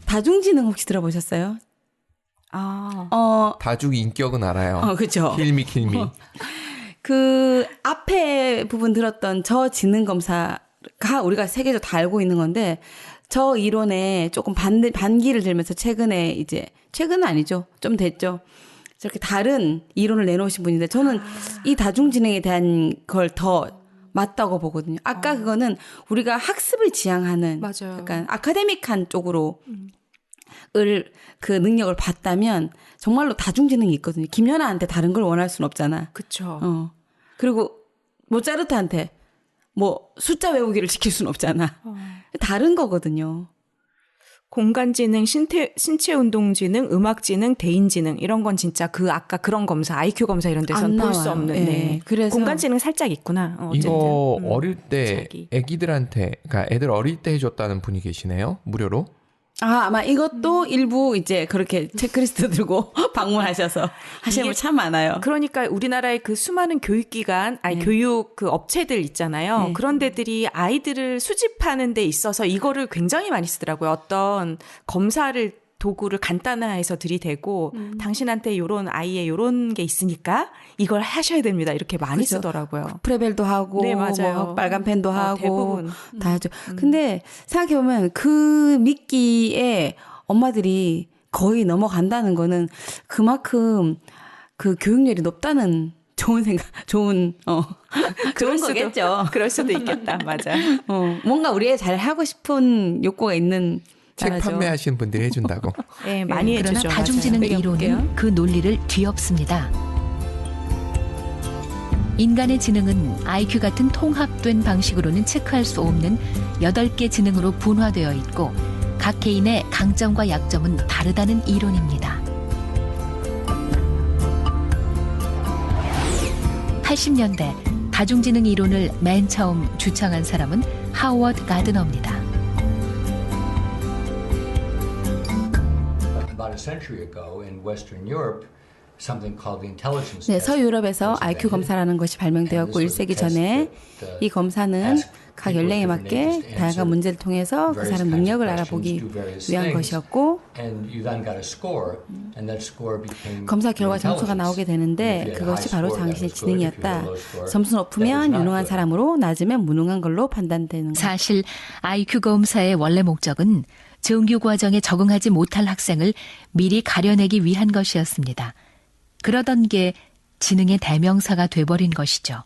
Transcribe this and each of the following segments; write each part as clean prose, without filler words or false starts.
다중지능 혹시 들어보셨어요? 다중 인격은 알아요. 그렇죠. 킬미. 그 앞에 부분 들었던 저 지능 검사가 우리가 세계적으로 다 알고 있는 건데 저 이론에 조금 반기를 들면서 최근은 아니죠. 좀 됐죠. 저렇게 다른 이론을 내놓으신 분인데 저는 이 다중지능에 대한 걸 더 맞다고 보거든요. 아까 그거는 우리가 학습을 지향하는 맞아요. 약간 아카데믹한 쪽으로 그 능력을 봤다면 정말로 다중지능이 있거든요. 김연아한테 다른 걸 원할 수는 없잖아. 그렇죠. 그리고 모차르트한테 뭐 숫자 외우기를 시킬 수는 없잖아. 다른 거거든요. 공간지능, 신체운동지능, 음악지능, 대인지능 이런 건 진짜 그 아까 그런 검사, IQ 검사 이런 데서는 볼 수 없는. 네. 네. 그래서 공간지능 살짝 있구나. 어쨌든. 이거 어릴 때 자기. 애기들한테, 그러니까 애들 어릴 때 해줬다는 분이 계시네요. 무료로. 아마 이것도 일부 이제 그렇게 체크리스트 들고 방문하셔서 하시는 분 참 많아요. 그러니까 우리나라의 그 수많은 교육기관, 교육 그 업체들 있잖아요. 네. 그런 데들이 아이들을 수집하는 데 있어서 이거를 굉장히 많이 쓰더라고요. 어떤 검사를 도구를 간단화해서 들이대고 당신한테 요런 아이의 요런 게 있으니까 이걸 하셔야 됩니다. 이렇게 많이 그렇죠. 쓰더라고요. 프레벨도 하고 네, 맞아요. 뭐 빨간 펜도 하고 대부분. 다 하죠. 근데 생각해보면 그 미끼에 엄마들이 거의 넘어간다는 거는 그만큼 그 교육열이 높다는 좋은 좋은 거겠죠. 그럴 수도 있겠다. 맞아. 뭔가 우리 애 잘 하고 싶은 욕구가 있는 책 나라죠. 판매하시는 분들이 해준다고. 네, 많이 그러나 해주죠. 다중지능 맞아요. 이론은 그 논리를 뒤엎습니다. 인간의 지능은 IQ 같은 통합된 방식으로는 체크할 수 없는 8개 지능으로 분화되어 있고 각 개인의 강점과 약점은 다르다는 이론입니다. 80년대 다중지능 이론을 맨 처음 주창한 사람은 하워드 가드너입니다. 네, 서유럽에서 IQ 검사라는 것이 발명되었고 1세기 전에 이 검사는 각 연령에 맞게 다양한 문제를 통해서 그 사람 능력을 알아보기 위한 것이었고 검사 결과 점수가 나오게 되는데 그것이 바로 당신의 지능이었다. 점수 높으면 유능한 사람으로 낮으면 무능한 걸로 판단되는 것. 사실 IQ 검사의 원래 목적은 정규 과정에 적응하지 못할 학생을 미리 가려내기 위한 것이었습니다. 그러던 게 지능의 대명사가 돼버린 것이죠.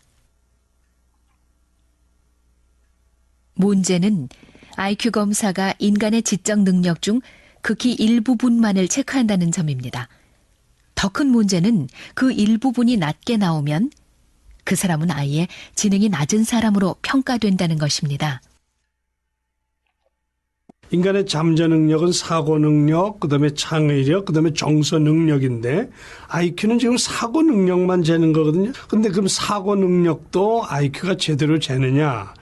문제는 IQ 검사가 인간의 지적 능력 중 극히 일부분만을 체크한다는 점입니다. 더 큰 문제는 그 일부분이 낮게 나오면 그 사람은 아예 지능이 낮은 사람으로 평가된다는 것입니다. 인간의 잠재 능력은 사고 능력, 그다음에 창의력, 그다음에 정서 능력인데 IQ는 지금 사고 능력만 재는 거거든요. 근데 그럼 사고 능력도 IQ가 제대로 재느냐?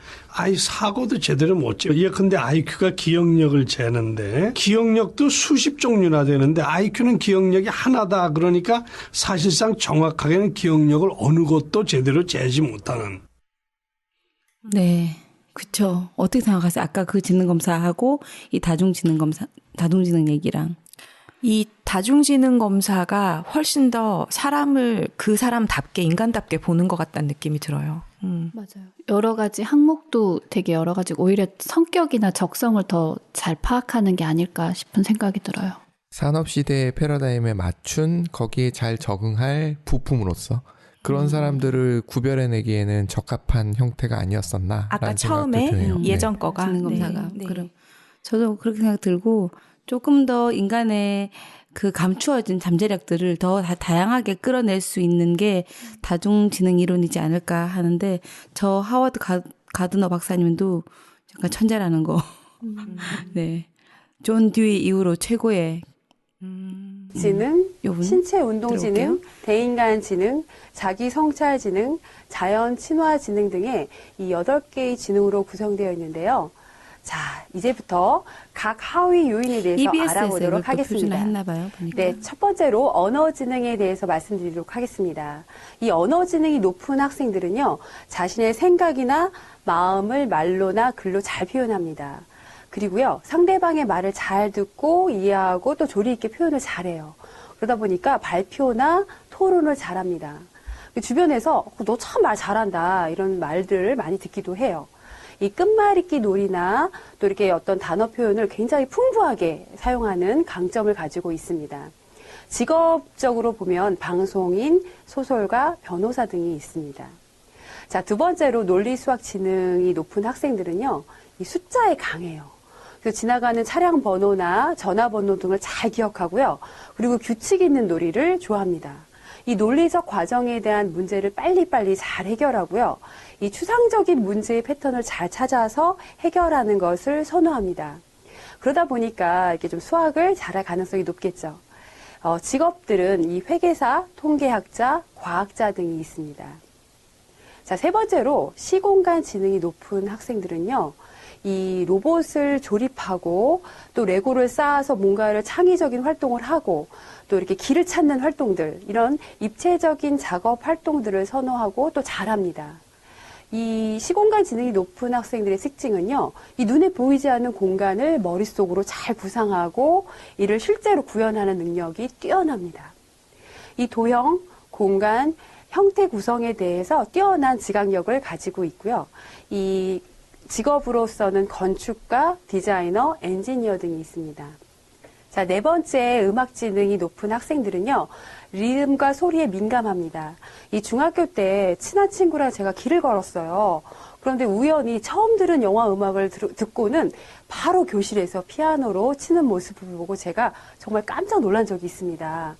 사고도 제대로 못 재. 예컨대 IQ가 기억력을 재는데 기억력도 수십 종류나 되는데 IQ는 기억력이 하나다. 그러니까 사실상 정확하게는 기억력을 어느 것도 제대로 재지 못하는. 네. 그렇죠. 어떻게 생각하세요? 아까 그 지능 검사하고 이 다중지능 얘기랑. 이 다중지능 검사가 훨씬 더 사람을 그 사람답게 인간답게 보는 것 같다는 느낌이 들어요. 맞아요. 여러 가지 항목도 되게 여러 가지고 오히려 성격이나 적성을 더 잘 파악하는 게 아닐까 싶은 생각이 들어요. 산업시대의 패러다임에 맞춘 거기에 잘 적응할 부품으로서 그런 사람들을 구별해내기에는 적합한 형태가 아니었었나. 아까 처음에 예전 거가. 지능 검사가. 네. 그럼 저도 그렇게 생각 들고 조금 더 인간의 그 감추어진 잠재력들을 더 다양하게 끌어낼 수 있는 게 다중지능 이론이지 않을까 하는데 저 하워드 가드너 박사님도 약간 천재라는 거. 네. 존 듀이 이후로 최고의 지능, 요분? 신체 운동 지능, 들어볼게요. 대인간 지능, 자기 성찰 지능, 자연 친화 지능 등의 이 8개의 지능으로 구성되어 있는데요. 자, 이제부터 각 하위 요인에 대해서 알아보도록 하겠습니다. 했나 봐요, 보니까. 네, 첫 번째로 언어 지능에 대해서 말씀드리도록 하겠습니다. 이 언어 지능이 높은 학생들은요, 자신의 생각이나 마음을 말로나 글로 잘 표현합니다. 그리고요, 상대방의 말을 잘 듣고 이해하고 또 조리 있게 표현을 잘해요. 그러다 보니까 발표나 토론을 잘합니다. 주변에서 너 참 말 잘한다 이런 말들을 많이 듣기도 해요. 이 끝말잇기 놀이나 또 이렇게 어떤 단어 표현을 굉장히 풍부하게 사용하는 강점을 가지고 있습니다. 직업적으로 보면 방송인, 소설가, 변호사 등이 있습니다. 자, 두 번째로 논리 수학 지능이 높은 학생들은요, 이 숫자에 강해요. 그래서 지나가는 차량 번호나 전화번호 등을 잘 기억하고요. 그리고 규칙 있는 놀이를 좋아합니다. 이 논리적 과정에 대한 문제를 빨리빨리 잘 해결하고요. 이 추상적인 문제의 패턴을 잘 찾아서 해결하는 것을 선호합니다. 그러다 보니까 이렇게 좀 수학을 잘할 가능성이 높겠죠. 직업들은 이 회계사, 통계학자, 과학자 등이 있습니다. 자, 세 번째로 시공간 지능이 높은 학생들은요, 이 로봇을 조립하고 또 레고를 쌓아서 뭔가를 창의적인 활동을 하고 또 이렇게 길을 찾는 활동들, 이런 입체적인 작업 활동들을 선호하고 또 잘합니다. 이 시공간 지능이 높은 학생들의 특징은요, 이 눈에 보이지 않는 공간을 머릿속으로 잘 구상하고 이를 실제로 구현하는 능력이 뛰어납니다. 이 도형, 공간, 형태 구성에 대해서 뛰어난 지각력을 가지고 있고요. 이 직업으로서는 건축가, 디자이너, 엔지니어 등이 있습니다. 자, 네 번째 음악 지능이 높은 학생들은요, 리듬과 소리에 민감합니다. 이 중학교 때 친한 친구랑 제가 길을 걸었어요. 그런데 우연히 처음 들은 영화 음악을 듣고는 바로 교실에서 피아노로 치는 모습을 보고 제가 정말 깜짝 놀란 적이 있습니다.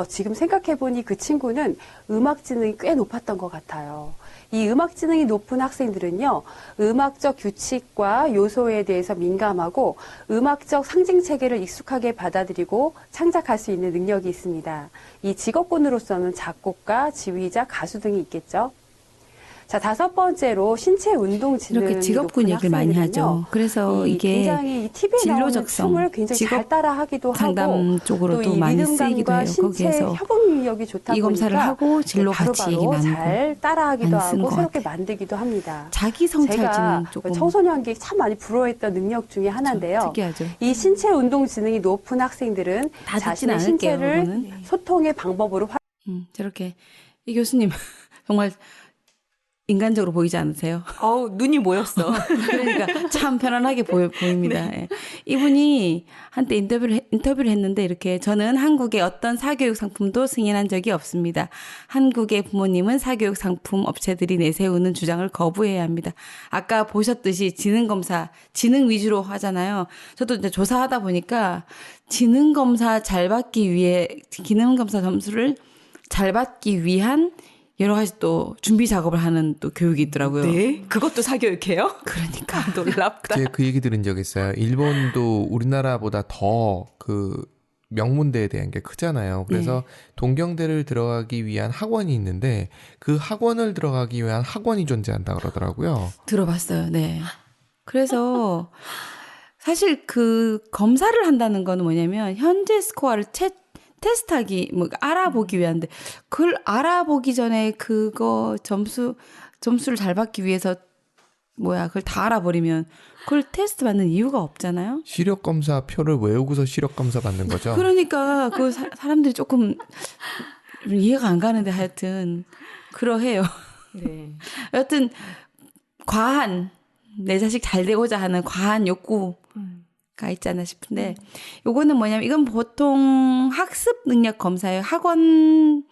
지금 생각해보니 그 친구는 음악 지능이 꽤 높았던 것 같아요. 이 음악 지능이 높은 학생들은요, 음악적 규칙과 요소에 대해서 민감하고 음악적 상징 체계를 익숙하게 받아들이고 창작할 수 있는 능력이 있습니다. 이 직업군으로서는 작곡가, 지휘자, 가수 등이 있겠죠. 자, 다섯 번째로 신체 운동 지능이 이렇게 직업군 높은 얘기를 많이 학생들은요, 하죠. 그래서 이게 굉장히 이 TV에 나오는 진로적성, 춤을 굉장히 잘 직업 따라하기도 상담 하고 쪽으로도 또 이 많이 쓰이기도 리듬감과 해요. 신체 거기에서 협응 능력이 좋다 이 검사를 보니까 하고 진로 같이 얘기 바로바로 나누고 잘 따라하기도 많이 쓰는 하고 것 새롭게 같아요. 만들기도 합니다. 자기 성찰 제가 지능 조금 청소년기에 참 많이 부러워했던 능력 중에 하나인데요. 특이하죠. 이 신체 운동 지능이 높은 학생들은 다 듣진 자신의 않을게요, 신체를 그거는. 소통의 방법으로 저렇게 이 교수님 정말 인간적으로 보이지 않으세요? 눈이 모였어. 그러니까 참 편안하게 보입니다. 예. 이분이 한때 인터뷰를 했는데 이렇게 저는 한국의 어떤 사교육 상품도 승인한 적이 없습니다. 한국의 부모님은 사교육 상품 업체들이 내세우는 주장을 거부해야 합니다. 아까 보셨듯이 지능검사, 지능 위주로 하잖아요. 저도 이제 조사하다 보니까 지능검사 잘 받기 위해, 지능검사 점수를 잘 받기 위한 여러 가지 또 준비 작업을 하는 또 교육이 있더라고요. 네, 그것도 사교육해요? 그러니까. 놀랍다. 제가 그 얘기 들은 적 있어요. 일본도 우리나라보다 더 그 명문대에 대한 게 크잖아요. 그래서 동경대를 들어가기 위한 학원이 있는데 그 학원을 들어가기 위한 학원이 존재한다 그러더라고요. 들어봤어요. 네. 그래서 사실 그 검사를 한다는 건 뭐냐면 현재 스코어를 테스트하기, 뭐, 알아보기 위한데, 그걸 알아보기 전에 그거 점수를 잘 받기 위해서, 그걸 다 알아버리면, 그걸 테스트 받는 이유가 없잖아요? 시력검사 표를 외우고서 시력검사 받는 거죠? 그러니까, 그 사람들이 조금 이해가 안 가는데 하여튼, 그러해요. 네. 여튼, 내 자식 잘 되고자 하는 과한 욕구, 가 있지 않나 싶은데 요거는 뭐냐면 이건 보통 학습 능력 검사예요. 학원들이나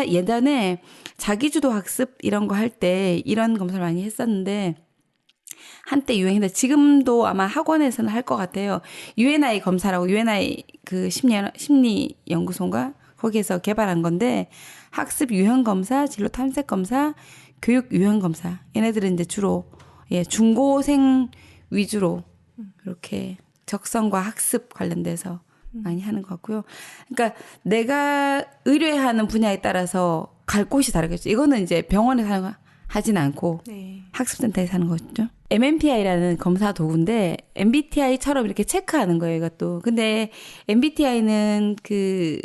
예전에 자기주도 학습 이런 거 할 때 이런 검사를 많이 했었는데 한때 유행했는데 지금도 아마 학원에서는 할 것 같아요. UNI 검사라고 UNI 그 심리 연구소인가 거기에서 개발한 건데 학습 유형 검사, 진로 탐색 검사, 교육 유형 검사. 얘네들은 이제 주로 중고생 위주로 이렇게 적성과 학습 관련돼서 많이 하는 것 같고요. 그러니까 내가 의뢰하는 분야에 따라서 갈 곳이 다르겠죠. 이거는 이제 병원에서 하진 않고 학습센터에서 하는 거죠. MMPI라는 검사 도구인데 MBTI처럼 이렇게 체크하는 거예요, 이것도. 근데 MBTI는 그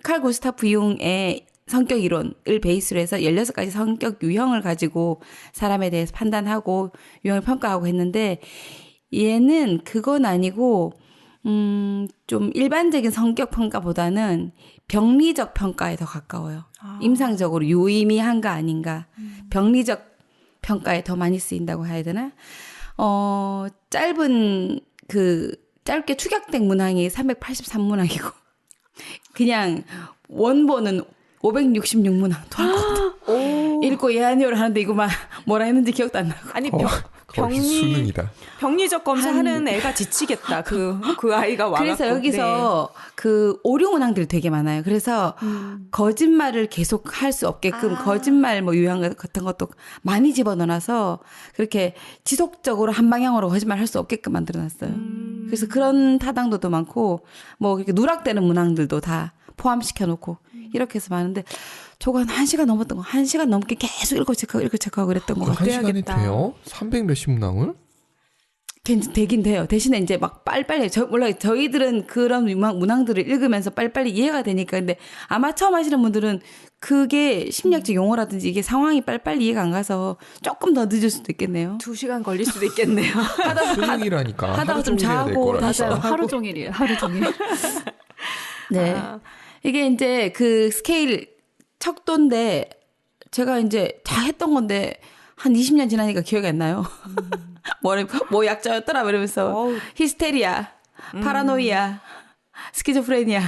칼 구스타프 융의 성격 이론을 베이스로 해서 16가지 성격 유형을 가지고 사람에 대해서 판단하고 유형을 평가하고 했는데 얘는 그건 아니고 좀 일반적인 성격 평가보다는 병리적 평가에 더 가까워요. 임상적으로 유의미한가 아닌가. 병리적 평가에 더 많이 쓰인다고 해야 되나? 짧게 축약된 문항이 383문항이고 그냥 원본은 566문항 토할 것 같아. 읽고 예안이오를 하는데 이거 막 뭐라 했는지 기억도 안 나고. 아니 거의 수능이다. 병리적 검사하는 애가 지치겠다. 그 아이가 와갖고. 그래서 여기서 그 오류 문항들이 되게 많아요. 그래서 거짓말을 계속 할 수 없게끔 거짓말 뭐 유형 같은 것도 많이 집어넣어놔서 그렇게 지속적으로 한 방향으로 거짓말 할 수 없게끔 만들어놨어요. 그래서 그런 타당도도 많고 뭐 이렇게 누락되는 문항들도 다 포함시켜 놓고 이렇게 해서 많은데 저거 한 1시간 넘었던 거. 1시간 넘게 계속 읽고 체크하고 그랬던 거. 한 시간이 돼요? 300 몇십 문항을? 되긴 돼요. 대신에 이제 막 빨리빨리 몰라 저희들은 그런 문항들을 읽으면서 빨리빨리 이해가 되니까. 근데 아마 처음 하시는 분들은 그게 심리학적 용어라든지 이게 상황이 빨리빨리 이해가 안 가서 조금 더 늦을 수도 있겠네요. 2시간 걸릴 수도 있겠네요. 수능이라니까. 하다가 좀 자고 다시 맞아요. 하루 종일이에요. 하루 종일. 네. 이게 이제 그 스케일 척도인데 제가 이제 다 했던 건데 한 20년 지나니까 기억이 안 나요. 뭐 약자였더라 이러면서 히스테리아, 파라노이아, 스키조프레니아,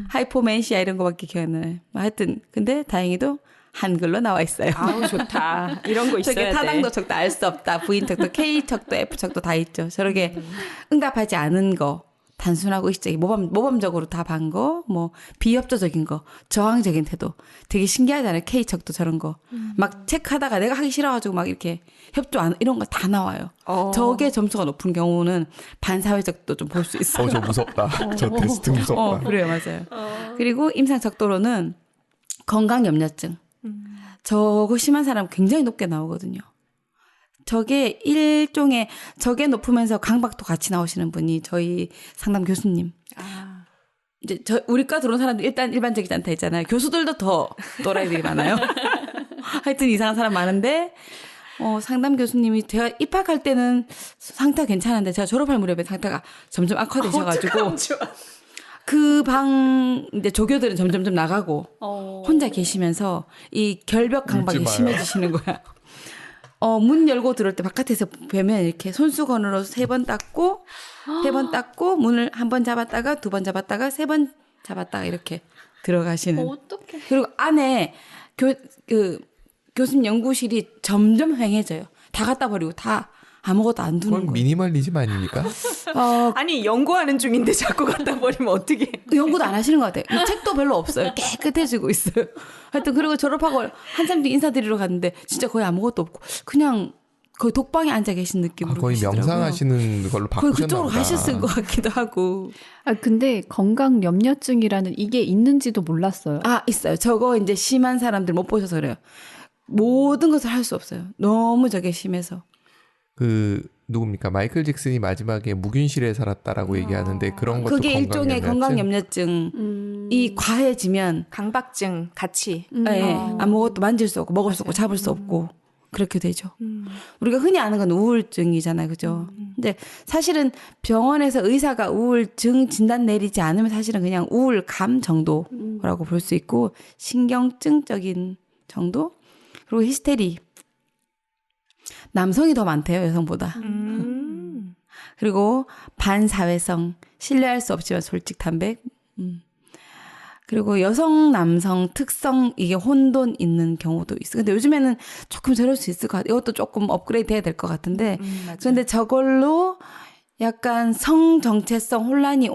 하이포멘시아 이런 거밖에 기억 안 나요. 하여튼 근데 다행히도 한글로 나와 있어요. 아우 좋다. 이런 거 있어야 저게 돼. 타당도 척도 알 수 없다. 부인 척도 K 척도 F 척도 다 있죠. 저렇게 응답하지 않은 거. 단순하고 의식적인 모범적으로 다 반 거, 뭐 비협조적인 거, 저항적인 태도, 되게 신기하잖아요. K척도 저런 거, 막 체크하다가 내가 하기 싫어가지고 막 이렇게 협조 안 이런 거 다 나와요. 저게 점수가 높은 경우는 반사회적도 좀 볼 수 있어요. 저 무섭다. 저 테스트 무섭다. 그래요, 맞아요. 그리고 임상척도로는 건강염려증, 저거 심한 사람 굉장히 높게 나오거든요. 저게 일종의 저게 높으면서 강박도 같이 나오시는 분이 저희 상담 교수님. 이제 우리과 들어온 사람들 일단 일반적이지 않다 했잖아요. 교수들도 더 또라이들이 많아요. 하여튼 이상한 사람 많은데 상담 교수님이 제가 입학할 때는 상태가 괜찮은데 제가 졸업할 무렵에 상태가 점점 악화되셔가지고 그 방 이제 조교들은 점점점 나가고 혼자 계시면서 이 결벽 강박이 심해지시는 거야. 문 열고 들어올 때 바깥에서 뵈면 이렇게 손수건으로 3번 닦고 3번 닦고 문을 한 번 잡았다가 2번 잡았다가 3번 잡았다가 이렇게 들어가시는. 어떡해. 그리고 안에 교수님 연구실이 점점 휑해져요. 다 갖다 버리고 다 아무것도 안 두는 그건 거예요. 미니멀리즘 아닙니까? 아니 연구하는 중인데 자꾸 갖다 버리면 어떻게? 연구도 안 하시는 것 같아요. 책도 별로 없어요. 깨끗해지고 있어요. 하여튼 그리고 졸업하고 한참 뒤 인사드리러 갔는데 진짜 거의 아무것도 없고 그냥 거의 독방에 앉아 계신 느낌으로 거의 계시더라고요. 명상하시는 걸로 거의 바꾸셨나 그쪽으로 보다. 가셨을 것 같기도 하고. 근데 건강염려증이라는 이게 있는지도 몰랐어요. 있어요. 저거 이제 심한 사람들 못 보셔서 그래요. 모든 것을 할 수 없어요. 너무 저게 심해서. 누굽니까? 마이클 잭슨이 마지막에 묵윤실에 살았다라고 얘기하는데 그런 것도 그게 일종의 건강염려증이 과해지면 강박증 같이. 네, 아무것도 만질 수 없고 먹을 수 없고 잡을 수 없고 그렇게 되죠. 우리가 흔히 아는 건 우울증이잖아요. 그죠? 근데 사실은 병원에서 의사가 우울증 진단 내리지 않으면 사실은 그냥 우울감 정도라고 볼 수 있고 신경증적인 정도? 그리고 히스테리. 남성이 더 많대요, 여성보다. 그리고 반사회성, 신뢰할 수 없지만 솔직 담백. 그리고 여성, 남성 특성 이게 혼돈 있는 경우도 있어. 근데 요즘에는 조금 저럴 수 있을 것 같아요. 이것도 조금 업그레이드 해야 될 것 같은데. 그런데 저걸로 약간 성 정체성 혼란이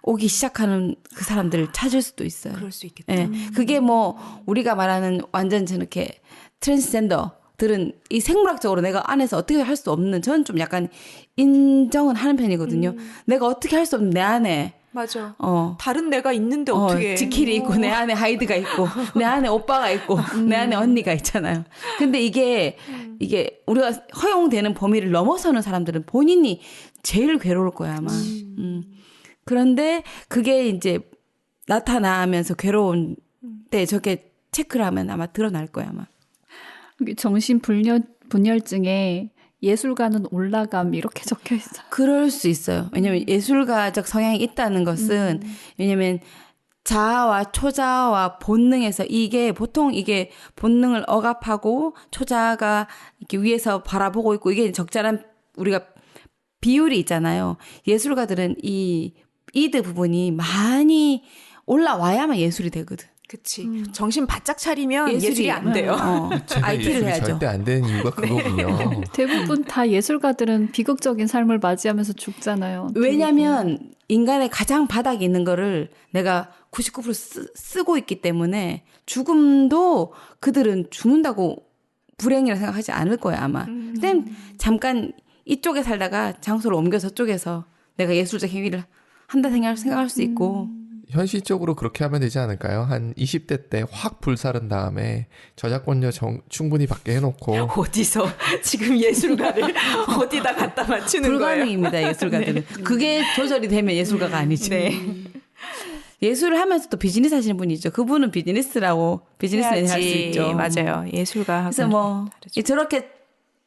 오기 시작하는 그 사람들을 찾을 수도 있어요. 그럴 수 있겠다. 예. 그게 뭐 우리가 말하는 완전 저렇게 트랜스젠더들은 이 생물학적으로 내가 안에서 어떻게 할 수 없는 저는 좀 약간 인정은 하는 편이거든요. 내가 어떻게 할 수 없는 내 안에 맞아. 다른 내가 있는데 어떻게? 지킬이 있고 내 안에 하이드가 있고 내 안에 오빠가 있고 내 안에 언니가 있잖아요. 근데 이게 우리가 허용되는 범위를 넘어서는 사람들은 본인이 제일 괴로울 거야 아마. 그런데 그게 이제 나타나면서 괴로운 때 저게 체크를 하면 아마 드러날 거야 아마. 정신분열증에 예술가는 올라감 이렇게 적혀 있어요. 그럴 수 있어요. 왜냐면 예술가적 성향이 있다는 것은 왜냐면 자아와 초자아와 본능에서 이게 보통 이게 본능을 억압하고 초자아가 이렇게 위에서 바라보고 있고 이게 적절한 우리가 비율이 있잖아요. 예술가들은 이 이드 부분이 많이 올라와야만 예술이 되거든. 그치. 정신 바짝 차리면 예술이 안 돼요. IT를 예술이 해야죠. 절대 안 되는 이유가 그거군요. 대부분 다 예술가들은 비극적인 삶을 맞이하면서 죽잖아요. 왜냐면 인간의 가장 바닥에 있는 거를 내가 99% 쓰고 있기 때문에 죽음도 그들은 죽는다고 불행이라 생각하지 않을 거야 아마. 근데 잠깐 이쪽에 살다가 장소를 옮겨서 저쪽에서 내가 예술적 행위를 한다 생각할 수 있고. 현실적으로 그렇게 하면 되지 않을까요? 한 20대 때 확 불사른 다음에 저작권료 충분히 받게 해놓고 어디서 지금 예술가를 어디다 갖다 맞추는 거예요? 불가능입니다 예술가들은. 그게 조절이 되면 예술가가 아니죠. 네. 예술을 하면서 또 비즈니스 하시는 분이 있죠. 그분은 비즈니스맨이 할 수 있죠. 맞아요. 예술가하고 그래서 뭐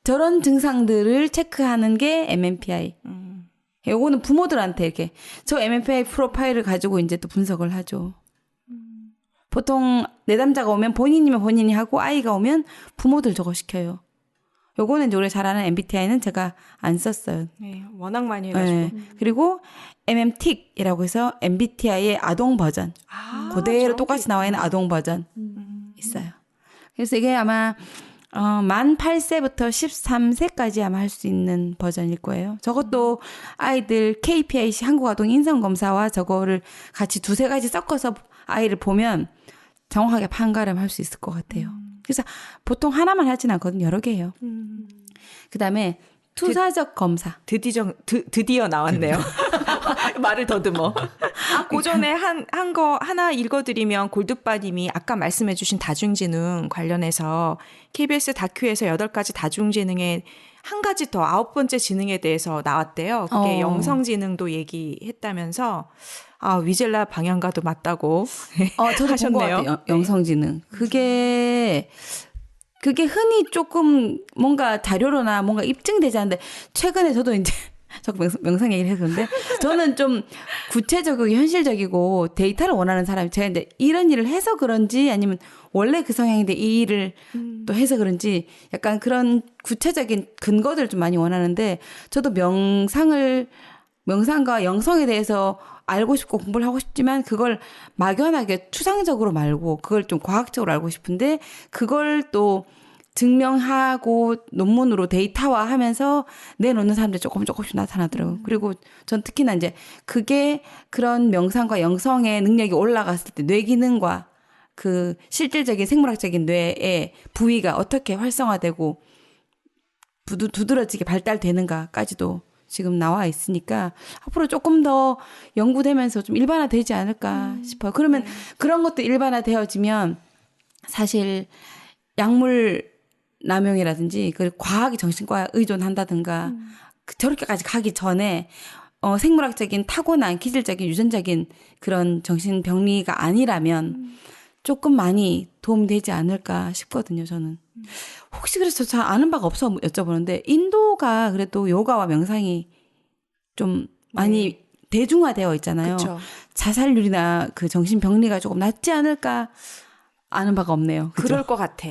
저런 증상들을 체크하는 게 MMPI. 요거는 부모들한테 이렇게 저 MMPI 프로파일을 가지고 이제 또 분석을 하죠. 보통 내담자가 오면 본인이면 본인이 하고 아이가 오면 부모들 저거 시켜요. 요거는 이제 우리가 잘 아는 MBTI는 제가 안 썼어요. 네, 워낙 많이 해가지고. 네. 그리고 MMTIC이라고 해서 MBTI의 아동 버전. 그대로 똑같이 나와 있는 아동 버전 있어요. 그래서 이게 아마 만 8세부터 13세까지 아마 할 수 있는 버전일 거예요. 저것도 아이들 KPIC 한국아동 인성검사와 저거를 같이 두세 가지 섞어서 아이를 보면 정확하게 판가름할 수 있을 것 같아요. 그래서 보통 하나만 하진 않거든요. 여러 개 해요. 그다음에 투사적 검사. 드디어 나왔네요. 말을 더듬어. 고전에 한 거 하나 읽어드리면 골드바님이 아까 말씀해주신 다중지능 관련해서 KBS 다큐에서 8가지 다중지능의 한 가지 더 9번째 지능에 대해서 나왔대요. 그게 영성지능도 얘기했다면서 위젤라 방향가도 맞다고 저도 본 것 같아요. 영성지능. 그게 흔히 조금 뭔가 자료로나 뭔가 입증되지 않는데 최근에 저도 이제 자꾸 명상 얘기를 했었는데 저는 좀 구체적이고 현실적이고 데이터를 원하는 사람이 제가 이제 이런 일을 해서 그런지 아니면 원래 그 성향인데 이 일을 또 해서 그런지 약간 그런 구체적인 근거들을 좀 많이 원하는데 저도 명상과 영성에 대해서 알고 싶고 공부를 하고 싶지만 그걸 막연하게 추상적으로 말고 그걸 좀 과학적으로 알고 싶은데 그걸 또 증명하고 논문으로 데이터화하면서 내놓는 사람들이 조금씩 나타나더라고요. 그리고 전 특히나 이제 그게 그런 명상과 영성의 능력이 올라갔을 때 뇌 기능과 그 실질적인 생물학적인 뇌의 부위가 어떻게 활성화되고 두드러지게 발달되는가까지도 지금 나와 있으니까 앞으로 조금 더 연구되면서 좀 일반화되지 않을까 싶어요. 그러면 그런 것도 일반화되어지면 사실 약물 남용이라든지 그 과학이 정신과에 의존한다든가 저렇게까지 가기 전에 생물학적인 타고난 기질적인 유전적인 그런 정신병리가 아니라면 조금 많이 도움되지 않을까 싶거든요. 저는 혹시 그래서 잘 아는 바가 없어 여쭤보는데 인도가 그래도 요가와 명상이 좀 많이 대중화되어 있잖아요. 그쵸. 자살률이나 그 정신병리가 조금 낮지 않을까 아는 바가 없네요. 그죠? 그럴 것 같아.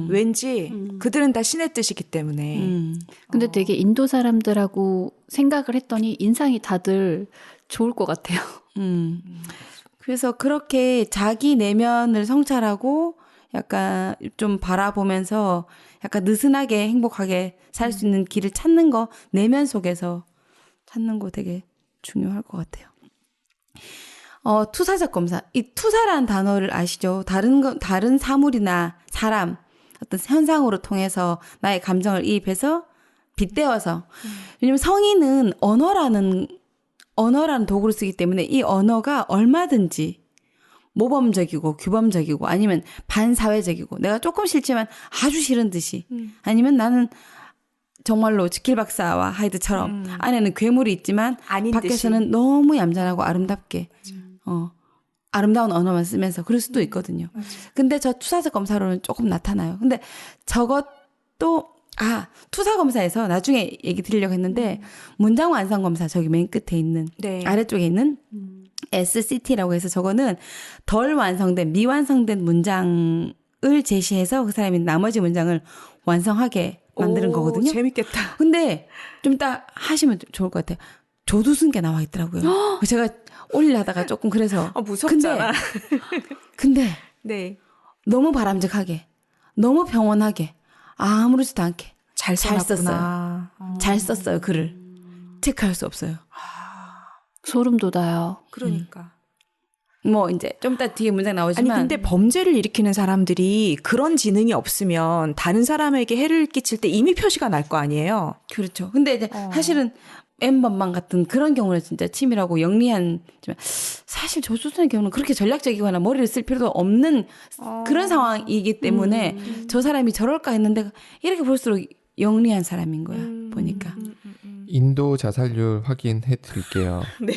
왠지 그들은 다 신의 뜻이기 때문에. 근데 되게 인도 사람들하고 생각을 했더니 인상이 다들 좋을 것 같아요. 그래서 그렇게 자기 내면을 성찰하고 약간 좀 바라보면서 약간 느슨하게 행복하게 살 수 있는 길을 찾는 거, 내면 속에서 찾는 거 되게 중요할 것 같아요. 투사적 검사. 이 투사라는 단어를 아시죠? 다른 사물이나 사람, 어떤 현상으로 통해서 나의 감정을 이입해서 빗대어서. 왜냐면 성인은 언어라는 도구를 쓰기 때문에 이 언어가 얼마든지 모범적이고 규범적이고 아니면 반사회적이고 내가 조금 싫지만 아주 싫은 듯이 아니면 나는 정말로 지킬 박사와 하이드처럼 안에는 괴물이 있지만 아닌 밖에서는 너무 얌전하고 아름답게 아름다운 언어만 쓰면서 그럴 수도 있거든요. 근데 저 투사적 검사로는 조금 나타나요. 근데 저것도 투사 검사에서 나중에 얘기 드리려고 했는데 문장 완성 검사 저기 맨 끝에 있는 네. 아래쪽에 있는 SCT라고 해서 저거는 덜 완성된 미완성된 문장을 제시해서 그 사람이 나머지 문장을 완성하게 만드는 거거든요. 재밌겠다. 근데 좀 이따 하시면 좋을 것 같아요. 조두순 게 나와 있더라고요. 제가 올리려다가 조금 그래서 무섭잖아. 근데 네. 너무 바람직하게 너무 평온하게 아무렇지도 않게 잘 썼어요. 잘 썼어요. 글을 체크할 수 없어요. 소름 돋아요. 그러니까. 뭐 이제 좀 이따 뒤에 문장 아니 나오지만 근데 범죄를 일으키는 사람들이 그런 지능이 없으면 다른 사람에게 해를 끼칠 때 이미 표시가 날 거 아니에요. 그렇죠. 근데 이제 사실은 N번방 같은 그런 경우는 진짜 치밀하고 영리한 사실 조수선의 경우는 그렇게 전략적이거나 머리를 쓸 필요도 없는 그런 상황이기 때문에 저 사람이 저럴까 했는데 이렇게 볼수록 영리한 사람인 거야 보니까. 인도 자살률 확인해 드릴게요. 네.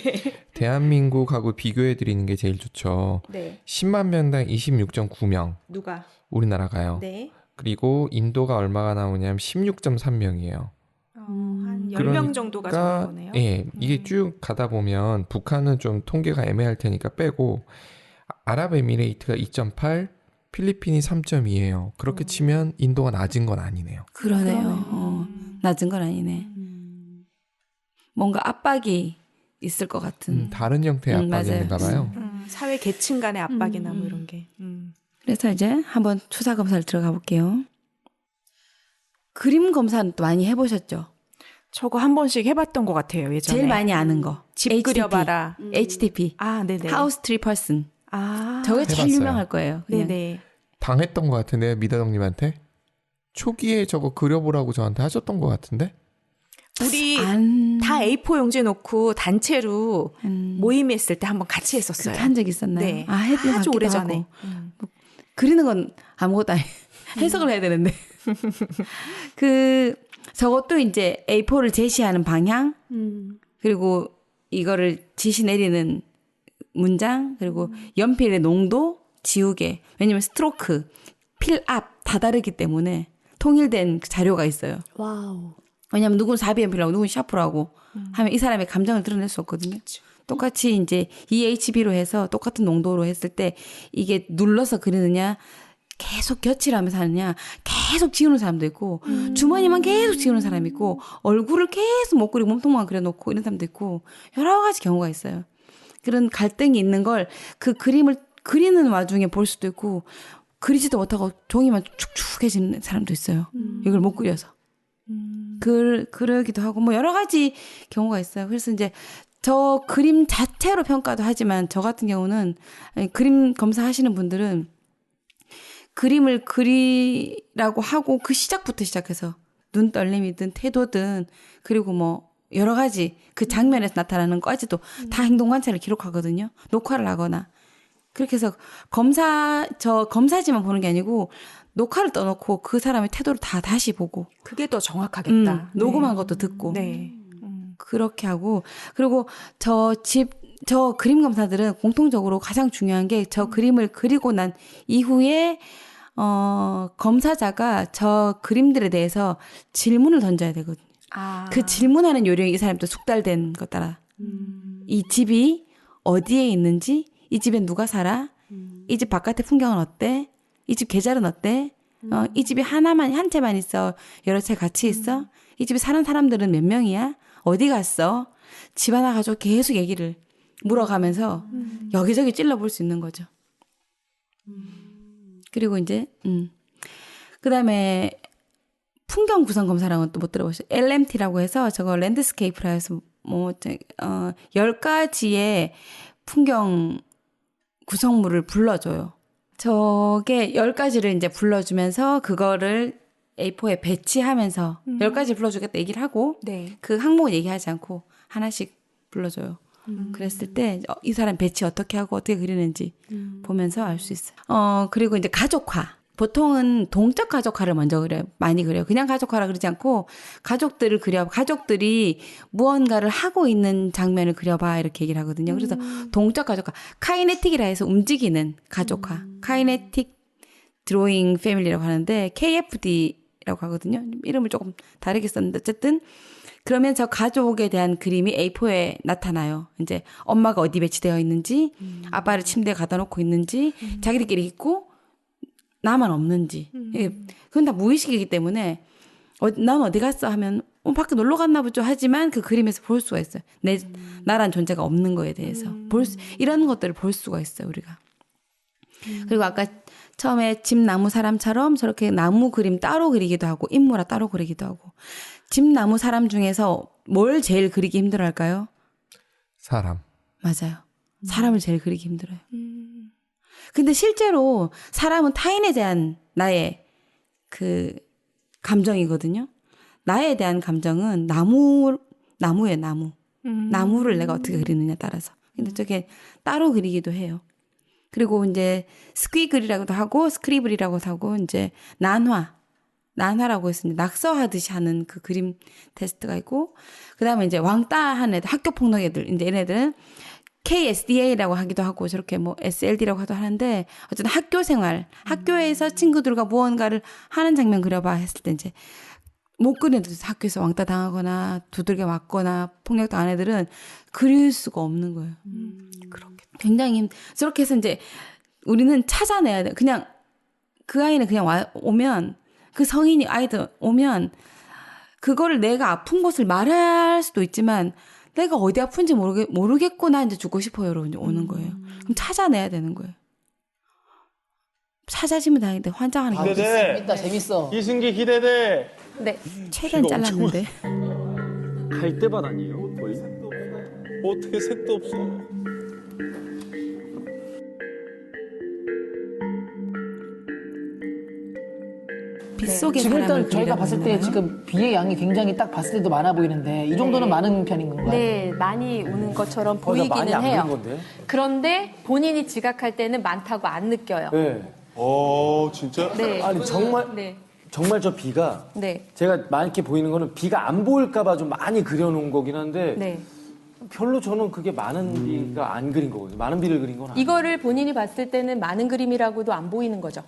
대한민국하고 비교해 드리는 게 제일 좋죠. 네. 10만 명당 26.9명. 누가? 우리나라가요. 네. 그리고 인도가 얼마가 나오냐면 16.3명이에요. 한 10명 정도가 적은 거네요. 예, 이게 쭉 가다 보면 북한은 좀 통계가 애매할 테니까 빼고 아랍에미레이트가 2.8, 필리핀이 3.2예요. 그렇게 치면 인도가 낮은 건 아니네요. 그러네요. 낮은 건 아니네. 뭔가 압박이 있을 것 같은. 다른 형태의 압박이 맞아요. 있는가 봐요. 사회 계층 간의 압박이나 뭐 이런 게. 그래서 이제 한번 투사 검사를 들어가 볼게요. 그림 검사는 또 많이 해보셨죠? 저거 한 번씩 해봤던 것 같아요, 예전에. 제일 많이 아는 거. 집 HTP. 그려봐라. HTP. 아, 네네. 하우스 트리 퍼슨. 아, 저게 제일 해봤어요. 유명할 거예요. 그냥. 네네. 당했던 것 같은데요, 미다정님한테? 초기에 저거 그려보라고 저한테 하셨던 것 같은데? 우리 안 다 A4 용지 놓고 단체로 모임했을 때 한번 같이 했었어요. 그렇게 한 적 있었나요? 네. 했던 아주 것 같기도 오래전에. 하고. 그리는 건 아무것도 아니에요. 해석을 해야 되는데. 저것도 이제 A4를 제시하는 방향, 그리고 이거를 지시 내리는 문장, 그리고 연필의 농도, 지우개. 왜냐면 스트로크, 필압 다 다르기 때문에 통일된 자료가 있어요. 와우. 왜냐면 누구는 4B연필하고 누구는 샤프라고 하면 이 사람의 감정을 드러낼 수 없거든요. 똑같이 이제 EHB로 해서 똑같은 농도로 했을 때 이게 눌러서 그리느냐, 계속 곁을 하면서 하느냐, 계속 지우는 사람도 있고, 주머니만 계속 지우는 사람이 있고, 얼굴을 계속 못 그리고 몸통만 그려놓고 이런 사람도 있고, 여러 가지 경우가 있어요. 그런 갈등이 있는 걸 그 그림을 그리는 와중에 볼 수도 있고, 그리지도 못하고 종이만 축축해지는 사람도 있어요. 이걸 못 그려서. 그러기도 하고, 뭐 여러 가지 경우가 있어요. 그래서 이제 저 그림 자체로 평가도 하지만 저 같은 경우는 그림 검사하시는 분들은 그림을 그리라고 하고 그 시작부터 시작해서 눈 떨림이든 태도든 그리고 뭐 여러 가지 그 장면에서 나타나는 것까지도 다 행동 관찰을 기록하거든요. 녹화를 하거나. 그렇게 해서 검사지만 보는 게 아니고 녹화를 떠놓고 그 사람의 태도를 다 다시 보고. 그게 더 정확하겠다. 녹음한 것도 듣고. 네. 그렇게 하고. 그리고 저 그림 검사들은 공통적으로 가장 중요한 게 저 그림을 그리고 난 이후에 검사자가 저 그림들에 대해서 질문을 던져야 되거든요. 그 질문하는 요령이 이 사람도 숙달된 것 따라. 이 집이 어디에 있는지, 이 집엔 누가 살아, 이 집 바깥의 풍경은 어때, 이 집 계절은 어때, 이 집이 한 채만 있어, 여러 채 같이 있어, 이 집에 사는 사람들은 몇 명이야, 어디 갔어, 집 하나 가지고 계속 얘기를 물어가면서 여기저기 찔러볼 수 있는 거죠. 그리고 이제 그다음에 풍경 구성 검사라는 또 못 들어보셨어요? LMT라고 해서 저거 랜드스케이프라 해서 10가지의 풍경 구성물을 불러줘요. 저게 10가지를 이제 불러주면서 그거를 A4에 배치하면서 10가지 불러주겠다 얘기를 하고 네. 그 항목은 얘기하지 않고 하나씩 불러줘요. 그랬을 때 이 사람 배치 어떻게 하고 어떻게 그리는지 보면서 알 수 있어요. 그리고 이제 가족화. 보통은 동적 가족화를 먼저 그려요. 많이 그려요. 그냥 가족화라 그러지 않고 가족들을 그려. 가족들이 무언가를 하고 있는 장면을 그려봐 이렇게 얘기를 하거든요. 그래서 동적 가족화, 카이네틱이라 해서 움직이는 가족화, 카이네틱 드로잉 패밀리라고 하는데 KFD라고 하거든요. 이름을 조금 다르게 썼는데 어쨌든 그러면 저 가족에 대한 그림이 A4에 나타나요. 이제 엄마가 어디 배치되어 있는지, 아빠를 침대에 가다 놓고 있는지, 자기들끼리 있고 나만 없는지. 그건 다 무의식이기 때문에 난 어디 갔어 하면 밖에 놀러 갔나 보죠 하지만 그 그림에서 볼 수가 있어요. 나란 존재가 없는 거에 대해서 이런 것들을 볼 수가 있어요 우리가. 그리고 아까 처음에 집, 나무, 사람처럼 저렇게 나무 그림 따로 그리기도 하고 인물화 따로 그리기도 하고. 집, 나무, 사람 중에서 뭘 제일 그리기 힘들어할까요? 사람. 맞아요. 사람을 제일 그리기 힘들어요. 근데 실제로 사람은 타인에 대한 나의 그 감정이거든요. 나에 대한 감정은 나무예요, 나무. 나무를 내가 어떻게 그리느냐에 따라서. 근데 저게 따로 그리기도 해요. 그리고 이제 스퀴글이라고도 하고 스크리블이라고도 하고 이제 난화라고 해서 낙서하듯이 하는 그 그림 테스트가 있고 그다음에 이제 왕따 한 애들 학교 폭력 애들 이제 얘네들은 KSDA라고 하기도 하고 저렇게 뭐 SLD라고 하도 하는데 어쨌든 학교 생활 학교에서 친구들과 무언가를 하는 장면 그려봐 했을 때 이제 못 그려도 학교에서 왕따 당하거나 두들겨 맞거나 폭력당한 애들은 그릴 수가 없는 거예요. 그렇게 굉장히 저렇게 해서 이제 우리는 찾아내야 돼. 그냥 그 아이는 그냥 오면 그 성인이 아이들 오면 그거를 내가 아픈 곳을 말할 수도 있지만 내가 어디 아픈지 모르겠구나 이제 죽고 싶어요로 이제 오는 거예요. 그럼 찾아내야 되는 거예요. 찾아지면 다행인데 환장하는 게 기대돼. 재밌어. 이승기 기대돼. 네, 최대한 잘랐는데. 갈대밭 아니에요? 거의? 어떻게 색도 없어. 빗속의 지금 사람을 일단 저희가 그리려고 봤을 때 하나요? 지금 비의 양이 굉장히 딱 봤을 때도 많아 보이는데 이 정도는 많은 편인 건가요? 네, 많이 오는 것처럼 나 많이 보이기는 안 해요. 그린 건데? 그런데 본인이 지각할 때는 많다고 안 느껴요. 네. 진짜? 네. 아니 정말 네. 정말 저 비가 네. 제가 많게 보이는 거는 비가 안 보일까봐 좀 많이 그려놓은 거긴 한데 네. 별로 저는 그게 많은 비가 안 그린 거거든요. 많은 비를 그린 건 아니에요. 이거를 본인이 봤을 때는 많은 그림이라고도 안 보이는 거죠.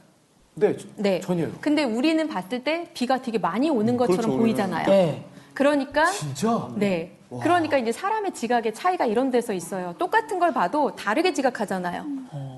네, 네. 전혀요. 근데 우리는 봤을 때 비가 되게 많이 오는 것처럼 그렇죠, 보이잖아요. 네. 그러니까 진짜? 네. 그러니까 이제 사람의 지각의 차이가 이런 데서 있어요. 똑같은 걸 봐도 다르게 지각하잖아요.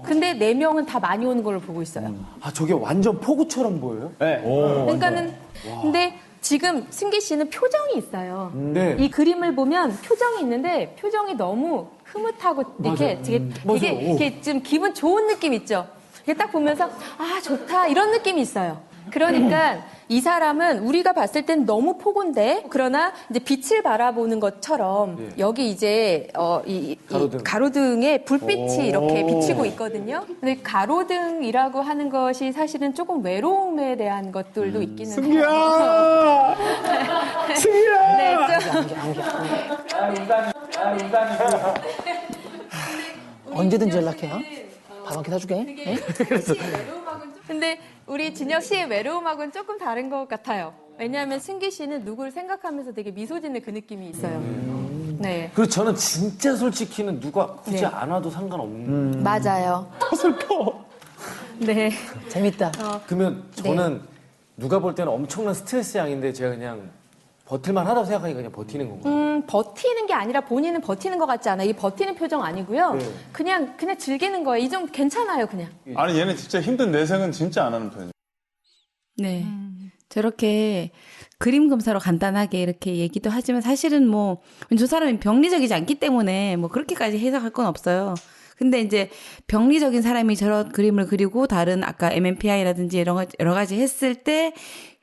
근데 4명은 다 많이 오는 걸 보고 있어요. 아 저게 완전 폭우처럼 보여요? 네. 그러니까는 근데 지금 승기 씨는 표정이 있어요. 네. 이 그림을 보면 표정이 있는데 표정이 너무 흐뭇하고 이렇게 되게 맞아요. 이렇게 좀 기분 좋은 느낌 있죠. 이게 딱 보면서 아 좋다 이런 느낌이 있어요. 그러니까 이 사람은 우리가 봤을 땐 너무 폭우인데 그러나 이제 빛을 바라보는 것처럼 여기 이제 이 가로등에 불빛이 이렇게 비치고 있거든요. 근데 가로등이라고 하는 것이 사실은 조금 외로움에 대한 것들도 있기는 해요. 승기야! 승기야! 네, 언제든지 연락해요. 밥 한 끼 사줄게. 네? 근데 우리 진혁 씨의 외로움하고는 조금 다른 것 같아요. 왜냐하면 승기 씨는 누구를 생각하면서 되게 미소 짓는 그 느낌이 있어요. 네. 그리고 저는 진짜 솔직히는 누가 굳이 네. 안 와도 상관없는. 맞아요. 슬퍼. 네. 재밌다. 그러면 저는 누가 볼 때는 엄청난 스트레스 양인데 제가 그냥 버틸만 하다고 생각하니까 그냥 버티는 건가요? 버티는 게 아니라 본인은 버티는 것 같지 않아요. 이 버티는 표정 아니고요. 네. 그냥 즐기는 거예요. 이 좀 괜찮아요, 그냥. 아니 얘는 진짜 힘든 내색은 진짜 안 하는 편이에요. 네. 저렇게 그림 검사로 간단하게 이렇게 얘기도 하지만 사실은 뭐 저 사람이 병리적이지 않기 때문에 뭐 그렇게까지 해석할 건 없어요. 근데 이제 병리적인 사람이 저런 그림을 그리고 다른 아까 MMPI라든지 여러 가지 했을 때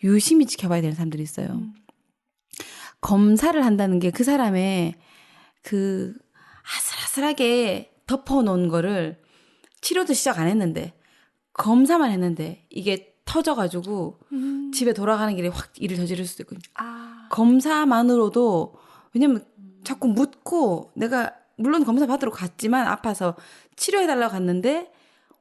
유심히 지켜봐야 되는 사람들이 있어요. 검사를 한다는 게 그 사람의 그 아슬아슬하게 덮어놓은 거를 치료도 시작 안 했는데 검사만 했는데 이게 터져가지고 집에 돌아가는 길에 확 일을 저지를 수도 있거든요. 검사만으로도 왜냐면 자꾸 묻고 내가 물론 검사 받으러 갔지만 아파서 치료해달라고 갔는데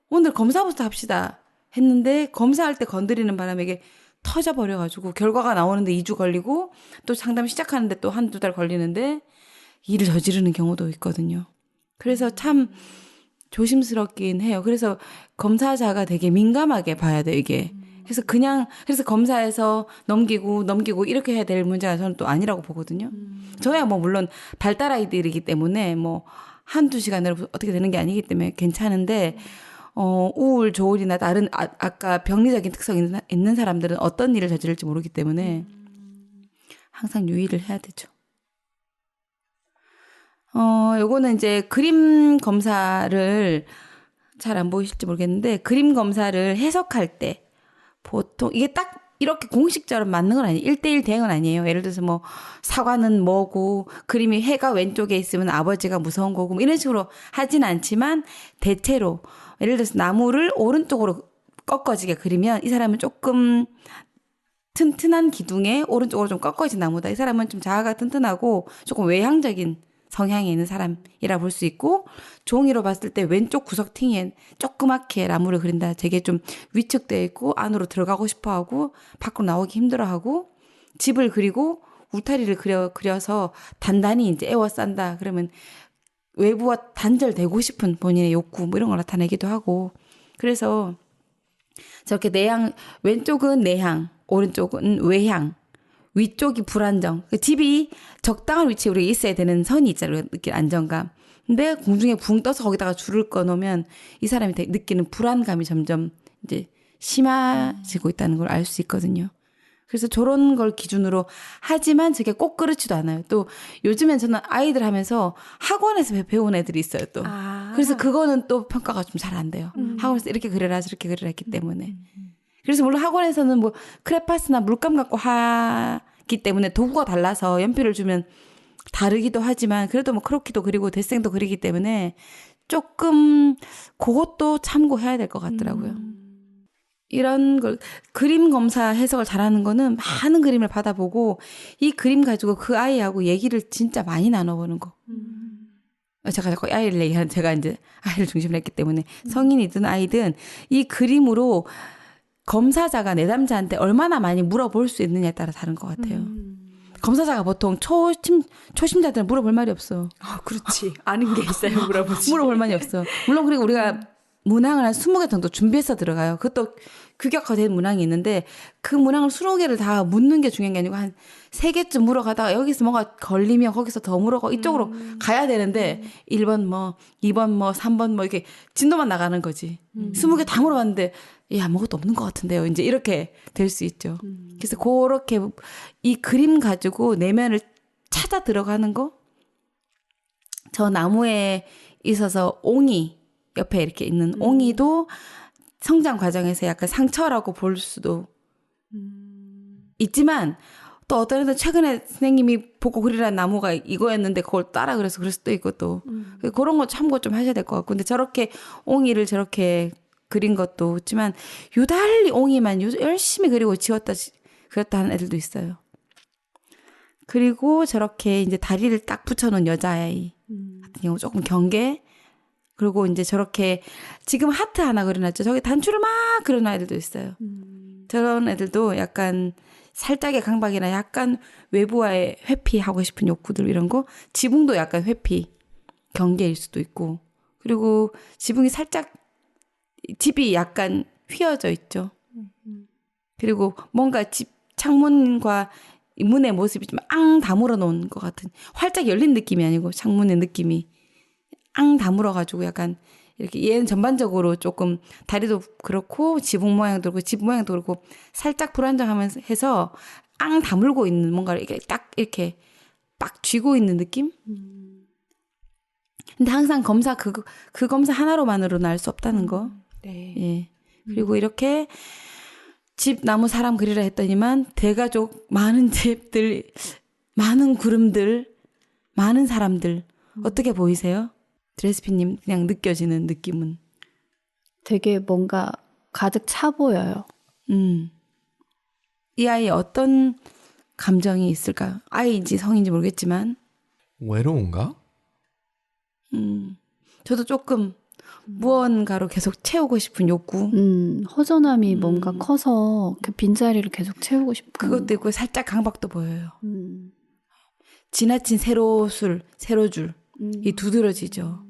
오늘 검사부터 합시다. 했는데 검사할 때 건드리는 바람에 이게 터져버려가지고 결과가 나오는데 2주 걸리고 또 상담 시작하는데 또 한두 달 걸리는데 일을 저지르는 경우도 있거든요. 그래서 참 조심스럽긴 해요. 그래서 검사자가 되게 민감하게 봐야 돼요, 이게. 그래서 검사에서 넘기고 이렇게 해야 될 문제가 저는 또 아니라고 보거든요. 저야 뭐 물론 발달 아이들이기 때문에 뭐 한두 시간으로 어떻게 되는 게 아니기 때문에 괜찮은데 우울, 조울이나 다른 아까 병리적인 특성이 있는 사람들은 어떤 일을 저지를지 모르기 때문에 항상 유의를 해야 되죠. 요거는 이제 그림 검사를 잘 안 보이실지 모르겠는데 그림 검사를 해석할 때 보통 이게 딱 이렇게 공식적으로 맞는 건 아니에요. 1대1 대응은 아니에요. 예를 들어서 뭐 사과는 뭐고 그림이 해가 왼쪽에 있으면 아버지가 무서운 거고 뭐 이런 식으로 하진 않지만 대체로 예를 들어서 나무를 오른쪽으로 꺾어지게 그리면 이 사람은 조금 튼튼한 기둥에 오른쪽으로 좀 꺾어진 나무다. 이 사람은 좀 자아가 튼튼하고 조금 외향적인 성향이 있는 사람이라 볼 수 있고 종이로 봤을 때 왼쪽 구석팅에 조그맣게 나무를 그린다. 되게 좀 위축되어 있고 안으로 들어가고 싶어하고 밖으로 나오기 힘들어하고 집을 그리고 울타리를 그려서 단단히 이제 에워싼다. 그러면 외부와 단절되고 싶은 본인의 욕구 뭐 이런 걸 나타내기도 하고 그래서 저렇게 왼쪽은 내향, 오른쪽은 외향, 위쪽이 불안정. 집이 적당한 위치에 우리가 있어야 되는 선이 있잖아요. 느끼는 안정감. 근데 공중에 붕 떠서 거기다가 줄을 꺼놓으면 이 사람이 느끼는 불안감이 점점 이제 심해지고 있다는 걸 알 수 있거든요. 그래서 저런 걸 기준으로 하지만 저게 꼭 그렇지도 않아요. 또 요즘엔 저는 아이들 하면서 학원에서 배운 애들이 있어요 또. 그래서 그거는 또 평가가 좀 잘 안 돼요. 학원에서 이렇게 그려라 저렇게 그려라 했기 때문에. 그래서 물론 학원에서는 뭐 크레파스나 물감 갖고 하기 때문에 도구가 달라서 연필을 주면 다르기도 하지만 그래도 뭐 크로키도 그리고 데생도 그리기 때문에 조금 그것도 참고해야 될 것 같더라고요. 이런 걸 그림 검사 해석을 잘하는 거는 많은 그림을 받아보고 이 그림 가지고 그 아이하고 얘기를 진짜 많이 나눠보는 거. 제가 자꾸 아이를 얘기하는 제가 이제 아이를 중심으로 했기 때문에 성인이든 아이든 이 그림으로 검사자가 내담자한테 얼마나 많이 물어볼 수 있느냐에 따라 다른 것 같아요. 검사자가 보통 초심자들은 물어볼 말이 없어. 그렇지. 아는 게 있어요. 물어보지. 물어볼 말이 없어. 물론 그리고 우리가 문항을 한 20개 정도 준비해서 들어가요. 그것도 규격화된 문항이 있는데 그 문항을 20개를 다 묻는 게 중요한 게 아니고 한 3개쯤 물어가다가 여기서 뭐가 걸리면 거기서 더 물어가 이쪽으로 가야 되는데 1번 뭐 2번 뭐 3번 뭐 이렇게 진도만 나가는 거지. 20개 다 물어봤는데 아무것도 없는 것 같은데요. 이제 이렇게 될 수 있죠. 그래서 그렇게 이 그림 가지고 내면을 찾아 들어가는 거. 저 나무에 있어서 옹이 옆에 이렇게 있는 옹이도 성장 과정에서 약간 상처라고 볼 수도 있지만 또 어떤 애들 최근에 선생님이 보고 그리라는 나무가 이거였는데 그걸 따라 그래서 그럴 수도 있고 또 그런 거 참고 좀 하셔야 될 것 같고 근데 저렇게 옹이를 저렇게 그린 것도 있지만 유달리 옹이만 열심히 그리고 그렸다 하는 애들도 있어요. 그리고 저렇게 이제 다리를 딱 붙여놓은 여자아이 같은 경우 조금 경계 그리고 이제 저렇게 지금 하트 하나 그려놨죠. 저기 단추를 막 그려놓은 애들도 있어요. 저런 애들도 약간 살짝의 강박이나 약간 외부와의 회피하고 싶은 욕구들 이런 거. 지붕도 약간 회피, 경계일 수도 있고. 그리고 지붕이 살짝 집이 약간 휘어져 있죠. 그리고 뭔가 집 창문과 문의 모습이 좀 앙 다물어 놓은 것 같은 활짝 열린 느낌이 아니고 창문의 느낌이 앙 다물어가지고 약간 이렇게 얘는 전반적으로 조금 다리도 그렇고 지붕 모양도 그렇고 집 모양도 그렇고 살짝 불안정하면서 해서 앙 다물고 있는 뭔가를 이렇게 딱 이렇게 빡 쥐고 있는 느낌? 근데 항상 검사 그 검사 하나로만으로는 알 수 없다는 거. 네. 예. 그리고 이렇게 집 나무 사람 그리라 했더니만 대가족 많은 집들 많은 구름들 많은 사람들 어떻게 보이세요? 드레스피님 그냥 느껴지는 느낌은 되게 뭔가 가득 차 보여요. 이 아이에 어떤 감정이 있을까요? 아이인지 성인지 모르겠지만 외로운가? 저도 조금 무언가로 계속 채우고 싶은 욕구. 허전함이 뭔가 커서 그 빈자리를 계속 채우고 싶은. 그것도 있고 살짝 강박도 보여요. 지나친 세로줄 이 두드러지죠.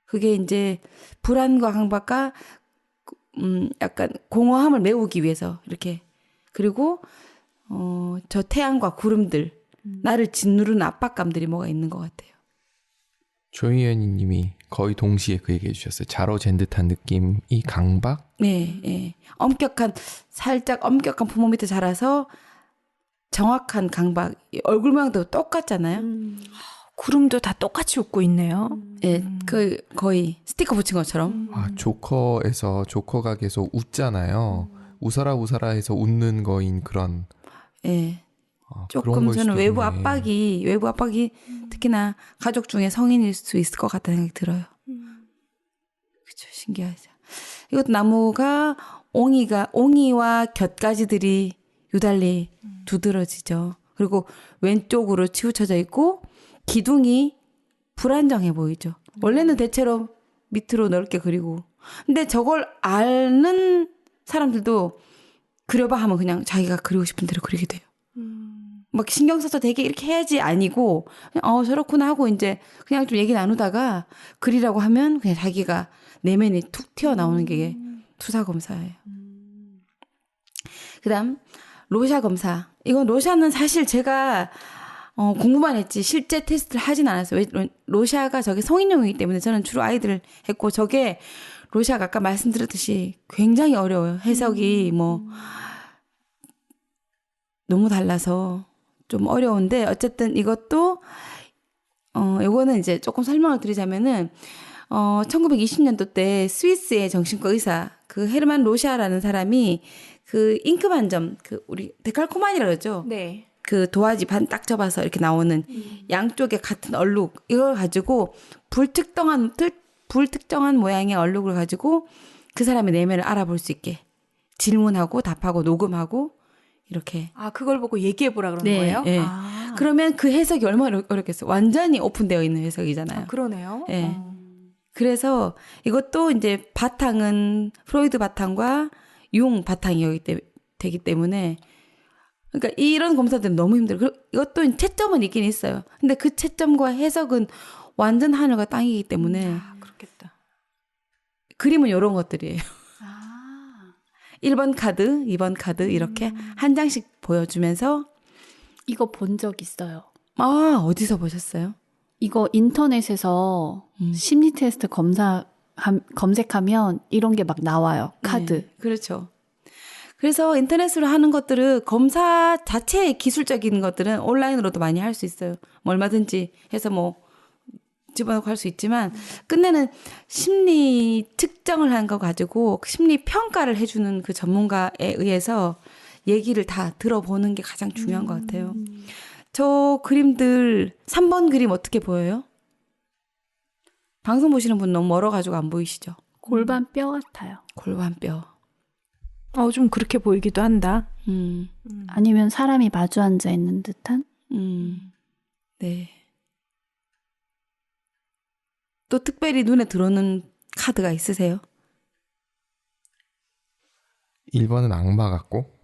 그게 이제 불안과 강박과 약간 공허함을 메우기 위해서 이렇게 그리고 저 태양과 구름들 나를 짓누르는 압박감들이 뭐가 있는 것 같아요. 조희연 님이 거의 동시에 그 얘기해 주셨어요. 자로 잰 듯한 느낌, 이 강박? 네, 예. 살짝 엄격한 부모 밑에 자라서 정확한 강박, 얼굴 모양도 똑같잖아요. 구름도 다 똑같이 웃고 있네요. 예, 거의 스티커 붙인 것처럼. 아, 조커에서 조커가 계속 웃잖아요. 웃어라 웃어라 해서 웃는 거인 그런. 예. 그런 조금 걸 저는 수도 외부 있네. 압박이 특히나 가족 중에 성인일 수 있을 것 같다는 생각이 들어요. 그렇죠. 신기하죠. 이것도 나무가 옹이와 곁가지들이 유달리 두드러지죠. 그리고 왼쪽으로 치우쳐져 있고 기둥이 불안정해 보이죠. 원래는 대체로 밑으로 넓게 그리고. 근데 저걸 아는 사람들도 그려봐 하면 그냥 자기가 그리고 싶은 대로 그리게 돼요. 막 신경 써서 되게 이렇게 해야지 아니고 그냥 저렇구나 하고 이제 그냥 좀 얘기 나누다가 그리라고 하면 그냥 자기가 내면이 툭 튀어나오는 게 투사 검사예요. 그다음 로샤 검사. 이건 로샤는 사실 제가 공부만 했지 실제 테스트를 하진 않았어요. 왜 로샤가 저게 성인용이기 때문에 저는 주로 아이들을 했고 저게 로샤가 아까 말씀드렸듯이 굉장히 어려워요. 해석이 너무 달라서 좀 어려운데 어쨌든 이것도 요거는 이제 조금 설명을 드리자면은 1920년도 때 스위스의 정신과 의사 그 헤르만 로샤라는 사람이 그 잉크 반점 우리 데칼코마니라고 그러죠. 네. 그 도화지 반 딱 접어서 이렇게 나오는 양쪽에 같은 얼룩 이걸 가지고 불특정한 모양의 얼룩을 가지고 그 사람의 내면을 알아볼 수 있게 질문하고 답하고 녹음하고 이렇게. 그걸 보고 얘기해보라 그런 거예요? 네. 그러면 그 해석이 얼마나 어렵겠어요. 완전히 오픈되어 있는 해석이잖아요. 그러네요. 네. 그래서 이것도 이제 바탕은 프로이드 바탕과 융 바탕이 되기 때문에 그러니까 이런 검사들은 너무 힘들어요. 이것도 채점은 있긴 있어요. 근데 그 채점과 해석은 완전 하늘과 땅이기 때문에. 그렇겠다. 그림은 이런 것들이에요. 1번 카드, 2번 카드 이렇게 한 장씩 보여주면서 이거 본 적 있어요. 어디서 보셨어요? 이거 인터넷에서 심리 테스트 검색하면 이런 게 막 나와요. 카드. 네, 그렇죠. 그래서 인터넷으로 하는 것들은 검사 자체의 기술적인 것들은 온라인으로도 많이 할 수 있어요. 얼마든지 해서 집어넣고 할 수 있지만 끝내는 심리 측정을 한 거 가지고 심리 평가를 해주는 그 전문가에 의해서 얘기를 다 들어보는 게 가장 중요한 것 같아요. 저 그림들 3번 그림 어떻게 보여요? 방송 보시는 분 너무 멀어가지고 안 보이시죠? 골반 뼈 같아요. 골반 뼈. 좀 그렇게 보이기도 한다. 아니면 사람이 마주 앉아 있는 듯한? 네. 또 특별히 눈에 들어오는 카드가 있으세요? 1번은 악마 같고.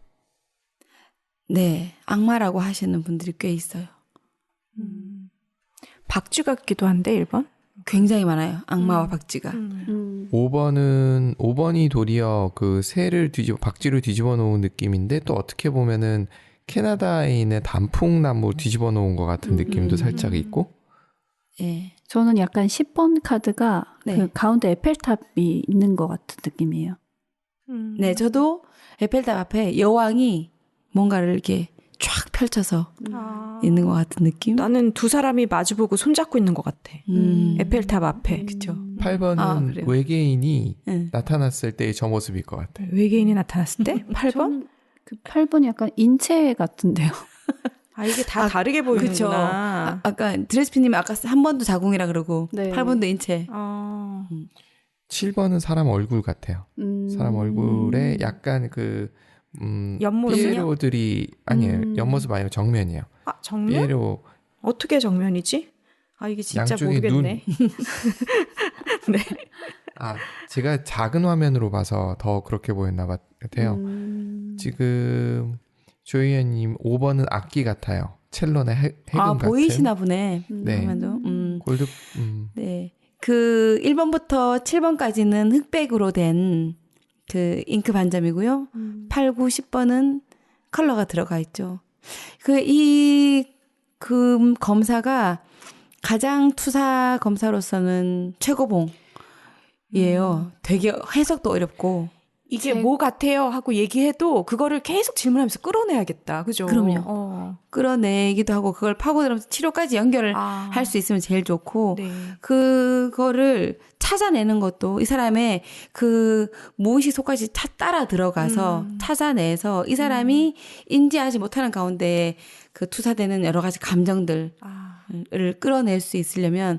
네. 악마라고 하시는 분들이 꽤 있어요. 박쥐 같기도 한데 1번? 굉장히 많아요. 악마와 박쥐가. 5번이 도리어 그 박쥐를 뒤집어 놓은 느낌인데 또 어떻게 보면은 캐나다에 있는 단풍나무 뒤집어 놓은 것 같은 느낌도 살짝 있고. 네. 저는 약간 10번 카드가 네. 그 가운데 에펠탑이 있는 것 같은 느낌이에요. 네, 저도 에펠탑 앞에 여왕이 뭔가를 이렇게 쫙 펼쳐서 있는 것 같은 느낌? 나는 두 사람이 마주보고 손잡고 있는 것 같아. 에펠탑 앞에. 그쵸. 8번은 외계인이 네. 나타났을 때의 저 모습일 것 같아요. 외계인이 나타났을 때? 8번? 그 8번이 약간 인체 같은데요. 이게 다 다르게 보이는구나. 그쵸. 아까 드레스피님이 아까 한 번도 자궁이라 그러고 네. 8번도 인체. 7번은 사람 얼굴 같아요. 사람 얼굴에 약간 옆모습이요? 피에로들이 아니에요. 옆모습 아니고 정면이에요. 정면? 피에로 어떻게 정면이지? 이게 진짜 양쪽에 모르겠네. 네. 아, 제가 작은 화면으로 봐서 더 그렇게 보였나 같아요. 지금 조희연님 5번은 악기 같아요. 첼로의 해금 같은. 보이시나 보네. 네. 화면도. 골드. 네. 그 1번부터 7번까지는 흑백으로 된 그 잉크 반점이고요. 8, 9, 10번은 컬러가 들어가 있죠. 이 검사가 가장 투사 검사로서는 최고봉이에요. 되게 해석도 어렵고. 이게 뭐 같아요 하고 얘기해도 그거를 계속 질문하면서 끌어내야겠다. 그죠? 그럼요. 끌어내기도 하고 그걸 파고들면서 치료까지 연결을 할 수 있으면 제일 좋고 네. 그거를 찾아내는 것도 이 사람의 그 무의식 속까지 따라 들어가서 찾아내서 이 사람이 인지하지 못하는 가운데 그 투사되는 여러 가지 감정들을 끌어낼 수 있으려면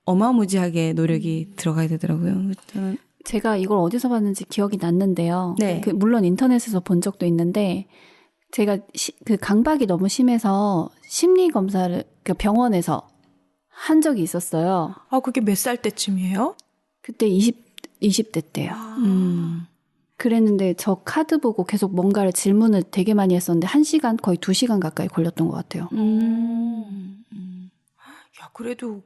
어마무지하게 노력이 들어가야 되더라고요. 저는 제가 이걸 어디서 봤는지 기억이 났는데요. 네. 물론 인터넷에서 본 적도 있는데 제가 그 강박이 너무 심해서 심리 검사를 병원에서 한 적이 있었어요. 그게 몇 살 때쯤이에요? 그때 20대 때요. 그랬는데 저 카드 보고 계속 뭔가를 질문을 되게 많이 했었는데 1시간 거의 2시간 가까이 걸렸던 것 같아요. 야, 그래도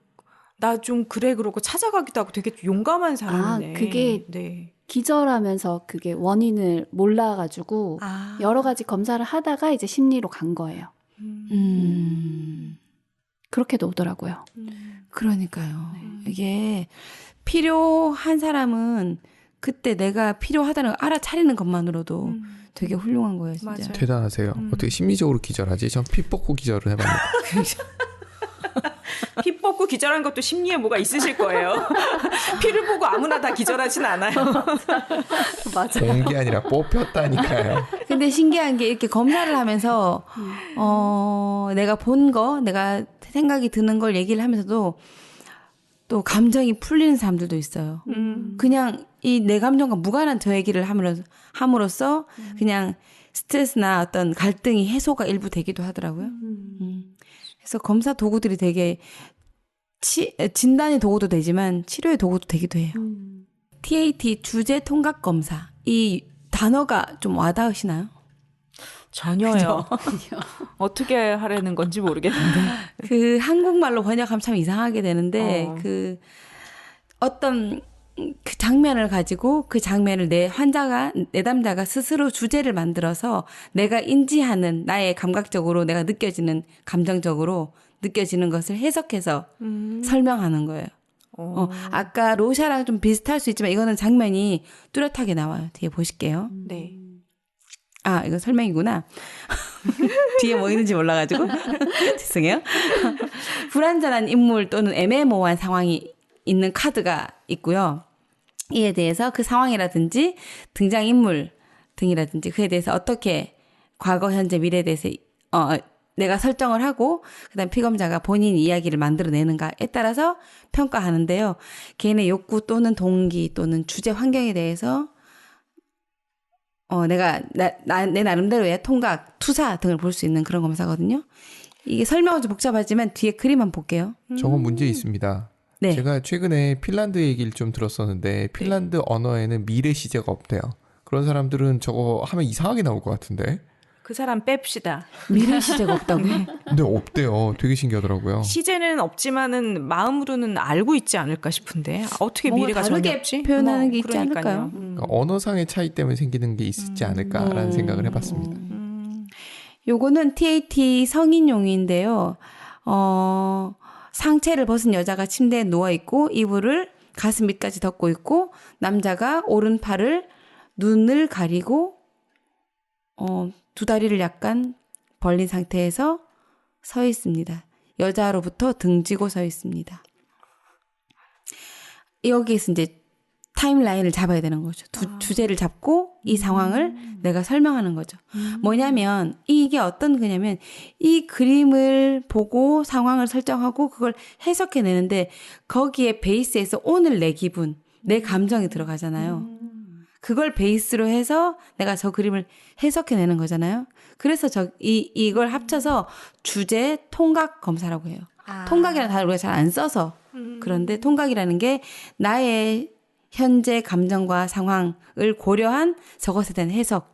나 좀 그래 그러고 찾아가기도 하고 되게 용감한 사람이네. 그게 네. 기절하면서 그게 원인을 몰라가지고 여러 가지 검사를 하다가 이제 심리로 간 거예요. 그렇게도 오더라고요. 그러니까요. 이게 필요한 사람은 그때 내가 필요하다는 걸 알아차리는 것만으로도 되게 훌륭한 거예요, 진짜. 맞아요. 대단하세요. 어떻게 심리적으로 기절하지? 전 피 뽑고 기절을 해봤는데. 피 뽑고 기절한 것도 심리에 뭐가 있으실 거예요. 피를 보고 아무나 다 기절하진 않아요. 본 게 아니라 뽑혔다니까요. 근데 신기한 게 이렇게 검사를 하면서 내가 본 거, 내가 생각이 드는 걸 얘기를 하면서도 또 감정이 풀리는 사람들도 있어요. 그냥 이 내 감정과 무관한 저 얘기를 함으로써 그냥 스트레스나 어떤 갈등이 해소가 일부 되기도 하더라고요. 그래서 검사 도구들이 되게 진단의 도구도 되지만 치료의 도구도 되기도 해요. TAT 주제 통각 검사. 이 단어가 좀 와닿으시나요? 전혀요. 어떻게 하라는 건지 모르겠는데. 그 한국말로 번역하면 참 이상하게 되는데 그 어떤 그 장면을 가지고 그 장면을 내담자가 스스로 주제를 만들어서 내가 인지하는 나의 감각적으로 내가 느껴지는 감정적으로 느껴지는 것을 해석해서 설명하는 거예요. 아까 로샤랑 좀 비슷할 수 있지만 이거는 장면이 뚜렷하게 나와요. 뒤에 보실게요. 네. 이거 설명이구나. 뒤에 뭐 있는지 몰라가지고. 죄송해요. 불완전한 인물 또는 애매모호한 상황이 있는 카드가 있고요. 이에 대해서 그 상황이라든지 등장인물 등이라든지 그에 대해서 어떻게 과거, 현재, 미래에 대해서 내가 설정을 하고 그다음 피검자가 본인 이야기를 만들어내는가에 따라서 평가하는데요. 개인의 욕구 또는 동기 또는 주제 환경에 대해서 내가 내 나름대로의 통각, 투사 등을 볼 수 있는 그런 검사거든요. 이게 설명은 좀 복잡하지만 뒤에 그림만 볼게요. 저건 문제 있습니다. 네. 제가 최근에 핀란드 얘기를 좀 들었었는데 핀란드 언어에는 미래 시제가 없대요. 그런 사람들은 저거 하면 이상하게 나올 것 같은데. 그 사람 뺍시다. 미래 시제가 없다고? 근데 없대요. 되게 신기하더라고요. 시제는 없지만은 마음으로는 알고 있지 않을까 싶은데 어떻게 미래가 전혀 다르게 없지? 표현하는 게 있지 그러니까요. 않을까요? 그러니까 언어상의 차이 때문에 생기는 게 있지 않을까라는 생각을 해봤습니다. 요거는 TAT 성인용인데요. 상체를 벗은 여자가 침대에 누워있고 이불을 가슴 밑까지 덮고 있고 남자가 오른팔을 눈을 가리고 두 다리를 약간 벌린 상태에서 서 있습니다. 여자로부터 등지고 서 있습니다. 여기에서 이제 타임라인을 잡아야 되는 거죠. 주제를 잡고 이 상황을 내가 설명하는 거죠. 뭐냐면 이게 어떤 거냐면 이 그림을 보고 상황을 설정하고 그걸 해석해내는데 거기에 베이스에서 오늘 내 기분, 내 감정이 들어가잖아요. 그걸 베이스로 해서 내가 저 그림을 해석해내는 거잖아요. 그래서 이걸 합쳐서 주제 통각 검사라고 해요. 통각이라는 단어를 우리가 잘 안 써서 그런데 통각이라는 게 나의 현재 감정과 상황을 고려한 저것에 대한 해석.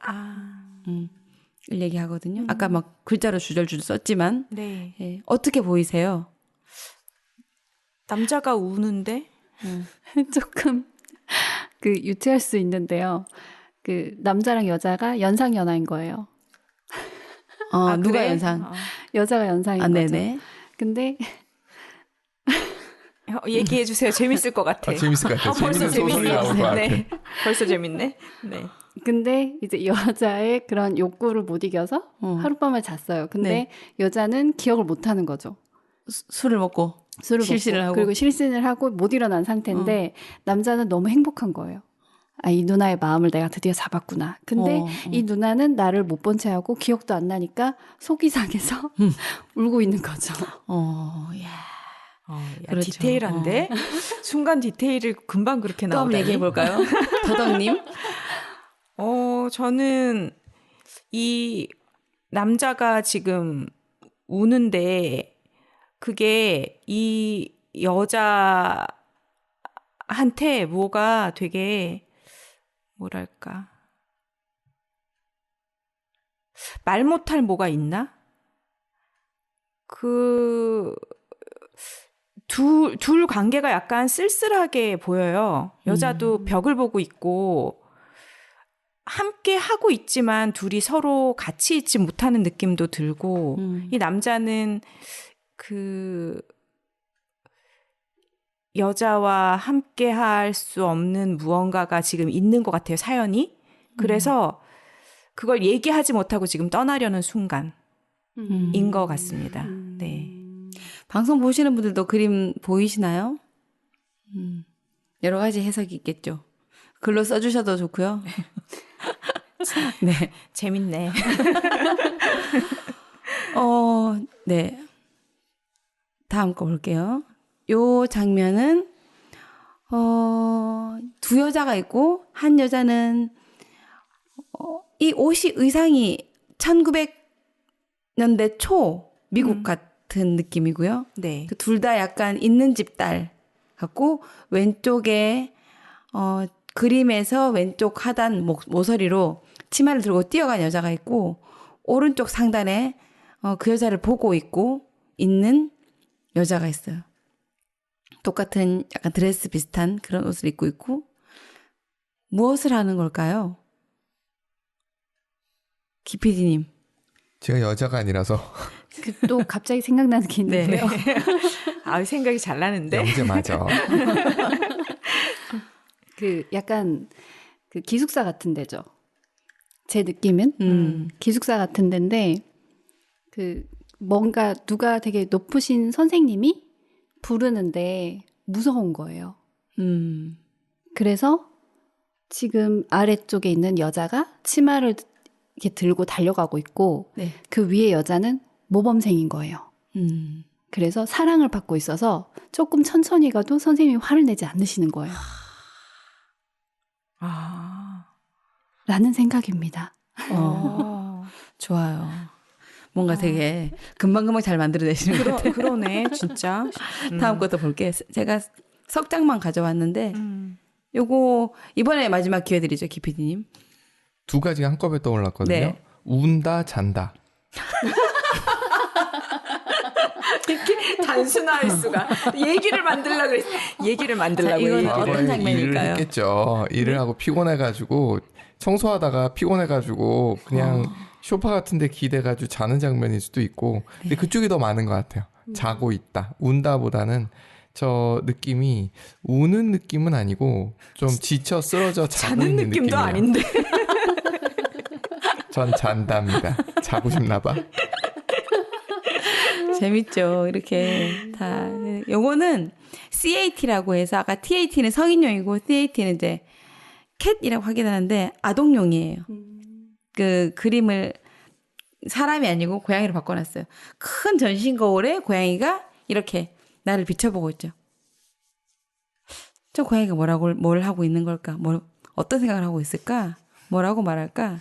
을 얘기하거든요. 아까 막 글자로 주절주절 썼지만 네. 예, 어떻게 보이세요? 남자가 우는데 조금 그 유추할 수 있는데요. 그 남자랑 여자가 연상연하인 거예요. 누가 그래? 연상? 여자가 연상인 거죠. 네네. 근데 얘기해 주세요. 재밌을 것 같아. 재밌을 것 같아요. 벌써 재밌는 소설이 나올 것 재밌네. 같아. 네. 벌써 재밌네. 네. 근데 이제 여자의 그런 욕구를 못 이겨서 하룻밤을 잤어요. 근데 네. 여자는 기억을 못 하는 거죠. 술을 먹고 술을 실신을 먹고, 하고. 그리고 실신을 하고 못 일어난 상태인데 남자는 너무 행복한 거예요. 이 누나의 마음을 내가 드디어 잡았구나. 근데 이 누나는 나를 못 본 채 하고 기억도 안 나니까 속이 상해서 울고 있는 거죠. 야, 그렇죠. 디테일한데 순간 디테일을 금방 그렇게 또 한번 나오다니. 얘기해 볼까요? 더덕님. 저는 이 남자가 지금 우는데 그게 이 여자한테 뭐가 되게 뭐랄까 말 못할 뭐가 있나? 둘 관계가 약간 쓸쓸하게 보여요. 여자도 벽을 보고 있고 함께 하고 있지만 둘이 서로 같이 있지 못하는 느낌도 들고 이 남자는 그 여자와 함께 할 수 없는 무언가가 지금 있는 것 같아요, 사연이. 그래서 그걸 얘기하지 못하고 지금 떠나려는 순간인 것 같습니다. 네. 방송 보시는 분들도 그림 보이시나요? 여러 가지 해석이 있겠죠. 글로 써주셔도 좋고요. 네. 재밌네. 네. 다음 거 볼게요. 요 장면은, 두 여자가 있고, 한 여자는, 이 의상이 1900년대 초 미국 같은 느낌이고요. 네. 둘 다 약간 있는 집 딸 같고, 왼쪽에, 그림에서 왼쪽 하단 모서리로 치마를 들고 뛰어간 여자가 있고, 오른쪽 상단에 그 여자를 보고 있는 여자가 있어요. 똑같은 약간 드레스 비슷한 그런 옷을 입고 있고, 무엇을 하는 걸까요? 기피디님. 제가 여자가 아니라서 또 갑자기 생각나는 게 있는데요. 생각이 잘 나는데. 영재 맞아. 그 약간 그 기숙사 같은 데죠. 제 느낌은 기숙사 같은 데인데 그 뭔가 누가 되게 높으신 선생님이 부르는데 무서운 거예요. 그래서 지금 아래쪽에 있는 여자가 치마를 이렇게 들고 달려가고 있고 네. 그 위에 여자는 모범생인 거예요. 그래서 사랑을 받고 있어서 조금 천천히 가도 선생님이 화를 내지 않으시는 거예요. 라는 생각입니다. 좋아요. 뭔가 되게 금방금방 잘 만들어내시는 것 같아요. 그러네, 진짜. 다음 것도 볼게요. 제가 석 장만 가져왔는데, 요거 이번에 마지막 기회 드리죠, 기피디님. 두 가지가 한꺼번에 떠올랐거든요. 네. 운다, 잔다. 이렇게 단순화할 수가. 얘기를 만들려고 그랬어. 자, 이건 어떤 과거에 장면일까요? 일을 했겠죠. 일을 하고 피곤해가지고 청소하다가 피곤해가지고 그냥 소파 같은데 기대가지고 자는 장면일 수도 있고, 근데 그쪽이 더 많은 것 같아요. 자고 있다. 운다보다는 저 느낌이 우는 느낌은 아니고 좀 지쳐 쓰러져 자고 자는 있는 느낌도 느낌이에요. 아닌데. 전 잔답니다. 자고 싶나 봐. 재밌죠. 이렇게 다. 요거는 CAT라고 해서 아까 TAT는 성인용이고 CAT는 이제 캣이라고 하긴 하는데 아동용이에요. 그 그림을 사람이 아니고 고양이로 바꿔놨어요. 큰 전신 거울에 고양이가 이렇게 나를 비춰보고 있죠. 저 고양이가 뭘 하고 있는 걸까? 어떤 생각을 하고 있을까? 뭐라고 말할까?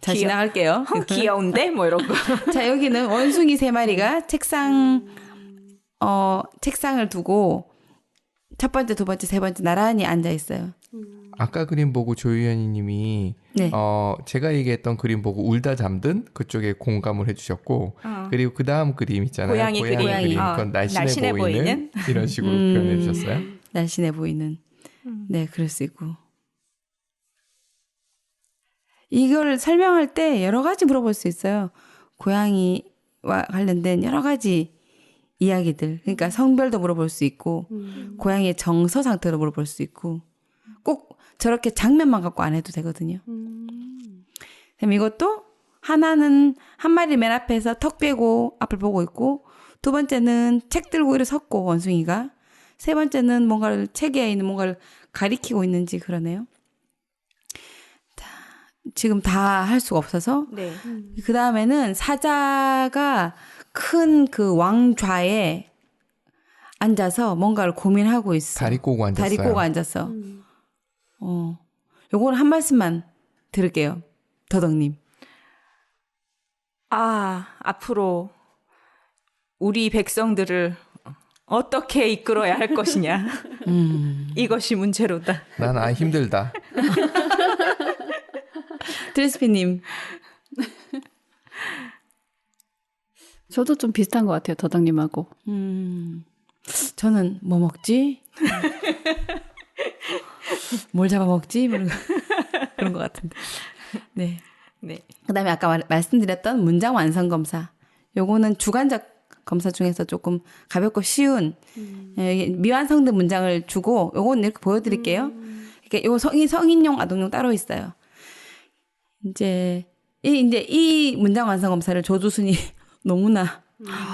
자, 지나갈게요. 귀여운데? 뭐 이런 거. 자, 여기는 원숭이 3마리가 책상을 두고 첫 번째, 두 번째, 세 번째 나란히 앉아 있어요. 아까 그림 보고 조유연이 님이 네. 제가 얘기했던 그림 보고 울다 잠든 그쪽에 공감을 해주셨고 그리고 그 다음 그림 있잖아요. 고양이 그림. 그건 날씬해, 날씬해 보이는 이런 식으로 표현해 주셨어요. 날씬해 보이는. 네, 그럴 수 있고. 이걸 설명할 때 여러 가지 물어볼 수 있어요. 고양이와 관련된 여러 가지 이야기들. 그러니까 성별도 물어볼 수 있고, 고양이의 정서 상태도 물어볼 수 있고, 꼭 저렇게 장면만 갖고 안 해도 되거든요. 그럼 이것도 하나는 한 마리 맨 앞에서 턱 빼고 앞을 보고 있고, 두 번째는 책 들고 이렇게 섰고, 원숭이가. 세 번째는 뭔가를, 책에 있는 뭔가를 가리키고 있는지 그러네요. 자, 지금 다 할 수가 없어서. 네. 그 다음에는 사자가 큰 그 왕좌에 앉아서 뭔가를 고민하고 있어. 다리 꼬고 앉았어요. 다리 꼬고 앉았어. 요거는 한 말씀만 들을게요. 더덕님. 앞으로 우리 백성들을 어떻게 이끌어야 할 것이냐. 이것이 문제로다. 난 힘들다. 드레스피님. 저도 좀 비슷한 것 같아요. 더덕님하고. 저는 뭐 먹지? 뭘 잡아먹지? 그런 것 같은데. 네. 네. 그 다음에 아까 말씀드렸던 문장 완성 검사. 요거는 주관적 검사 중에서 조금 가볍고 쉬운 미완성된 문장을 주고 요거는 이렇게 보여드릴게요. 그러니까 요 성인용, 아동용 따로 있어요. 이제 이 문장 완성 검사를 조두순이 너무나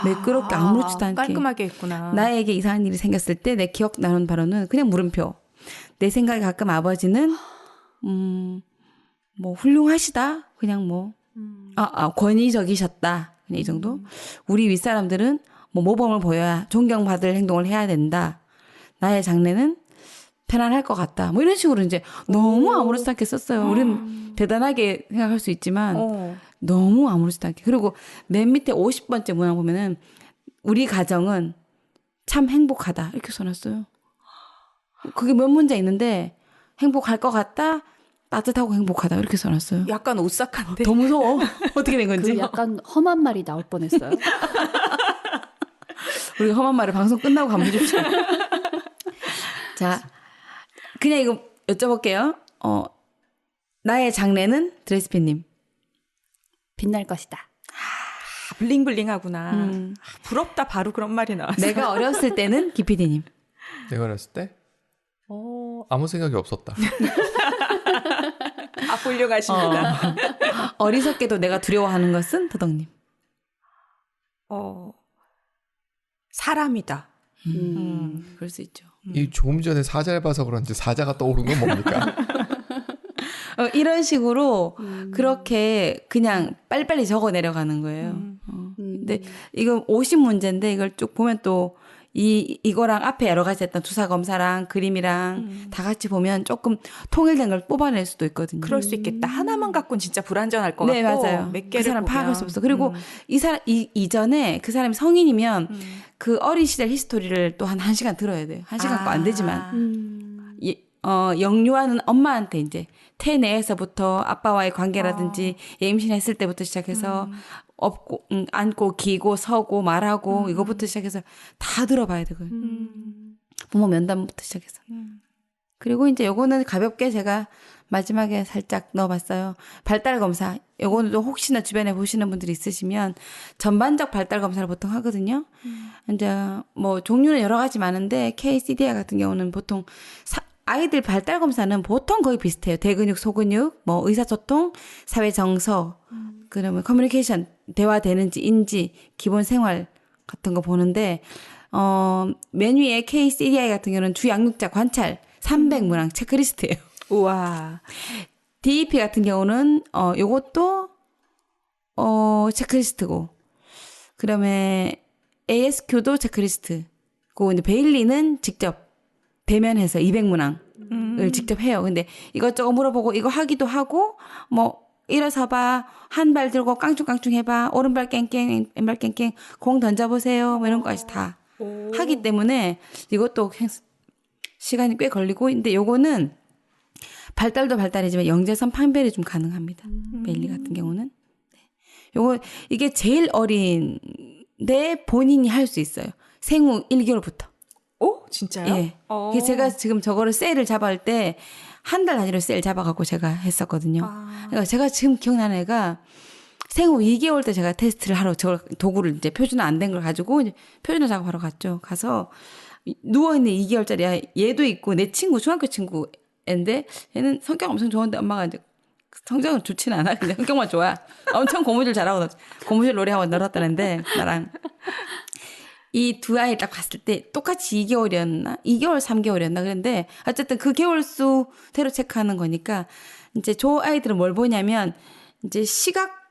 매끄럽게 아무렇지도 않게 깔끔하게 했구나. 나에게 이상한 일이 생겼을 때 내 기억 나눈 바로는 그냥 물음표. 내 생각에 가끔 아버지는 뭐 훌륭하시다. 그냥 뭐 권위적이셨다. 그냥 이 정도. 우리 윗사람들은 뭐 모범을 보여야 존경받을 행동을 해야 된다. 나의 장래는 편안할 것 같다. 뭐 이런 식으로 이제 너무 아무렇지도 않게 썼어요. 우리는 대단하게 생각할 수 있지만 너무 아무렇지도 않게. 그리고 맨 밑에 50번째 문항 보면은 우리 가정은 참 행복하다. 이렇게 써놨어요. 그게 몇 문제 있는데 행복할 것 같다. 따뜻하고 행복하다. 이렇게 써놨어요. 약간 오싹한데. 더 무서워. 어떻게 된 건지. 그 약간 험한 말이 나올 뻔했어요. 우리가 험한 말을 방송 끝나고 가면 해줍시다. 자, 그냥 이거 여쭤볼게요. 나의 장래는 드레스피님. 빛날 것이다. 블링블링하구나. 부럽다. 바로 그런 말이 나왔어. 내가 어렸을 때는 기피디님. 내가 어렸을 때? 아무 생각이 없었다. 훌륭하십니다. 어리석게도 내가 두려워하는 것은 더덕님. 사람이다. 그럴 수 있죠. 이 조금 전에 사자를 봐서 그런지 사자가 떠오른 건 뭡니까? 이런 식으로 그렇게 그냥 빨리빨리 적어 내려가는 거예요. 근데 이거 50문제인데 이걸 쭉 보면 또 이거랑 앞에 여러 가지 했던 투사 검사랑 그림이랑 다 같이 보면 조금 통일된 걸 뽑아낼 수도 있거든요. 그럴 수 있겠다. 하나만 갖고는 진짜 불안전할 것 네, 같고. 맞아요. 몇 그 개를 사람 보면. 파악할 수 없어. 그리고 이 사람 이전에 그 사람이 성인이면 그 어린 시절 히스토리를 또 한 1시간 들어야 돼요. 1시간도 안 되지만. 영유아는 엄마한테 이제 태내에서부터 아빠와의 관계라든지 임신했을 때부터 시작해서 업고 앉고 기고 서고 말하고 이거부터 시작해서 다 들어봐야 되거든요. 부모 면담부터 시작해서. 그리고 이제 요거는 가볍게 제가 마지막에 살짝 넣어봤어요. 발달 검사. 요거는 또 혹시나 주변에 보시는 분들이 있으시면 전반적 발달 검사를 보통 하거든요. 이제 뭐 종류는 여러 가지 많은데 KCDI 같은 경우는 보통 아이들 발달 검사는 보통 거의 비슷해요. 대근육, 소근육, 뭐 의사소통, 사회 정서, 그러면 커뮤니케이션, 대화되는지, 인지, 기본 생활 같은 거 보는데 맨 위에 KCDI 같은 경우는 주양육자 관찰 300문항 체크리스트예요. 우와. DEP 같은 경우는 요것도 체크리스트고, 그다음에 ASQ도 체크리스트고, 이제 베일리는 직접 대면해서 200문항을 직접 해요. 근데 이것저것 물어보고 이거 하기도 하고, 뭐 일어서 봐, 한 발 들고 깡충깡충 해봐, 오른발 깽깽, 왼발 깽깽, 공 던져보세요, 뭐 이런 거까지 다 하기 때문에 이것도 시간이 꽤 걸리고, 근데 요거는 발달도 발달이지만 영재선 판별이 좀 가능합니다. 베일리 같은 경우는. 네. 요거 이게 제일 어린데 본인이 할 수 있어요. 생후 1개월부터. 오, 진짜요? 예. 그래서 제가 지금 저거를 셀을 잡아할 때 한 달 단위로 셀 잡아갖고 제가 했었거든요. 그러니까 제가 지금 기억나는 애가 생후 2개월 때 제가 테스트를 하러 저 도구를 이제 표준화 안 된 걸 가지고 이제 표준화 작업하러 갔죠. 가서 누워있는 2개월짜리 얘도 있고 내 친구, 중학교 친구인데 얘는 성격 엄청 좋은데 엄마가 이제 성적은 좋지는 않아. 근데 성격만 좋아. 엄청 고무줄 잘하고 고무줄 놀이하고 놀았다는데 나랑. 이 두 아이를 딱 봤을 때 똑같이 2개월이었나? 2개월, 3개월이었나? 그런데 어쨌든 그 개월수대로 체크하는 거니까 이제 저 아이들은 뭘 보냐면 이제 시각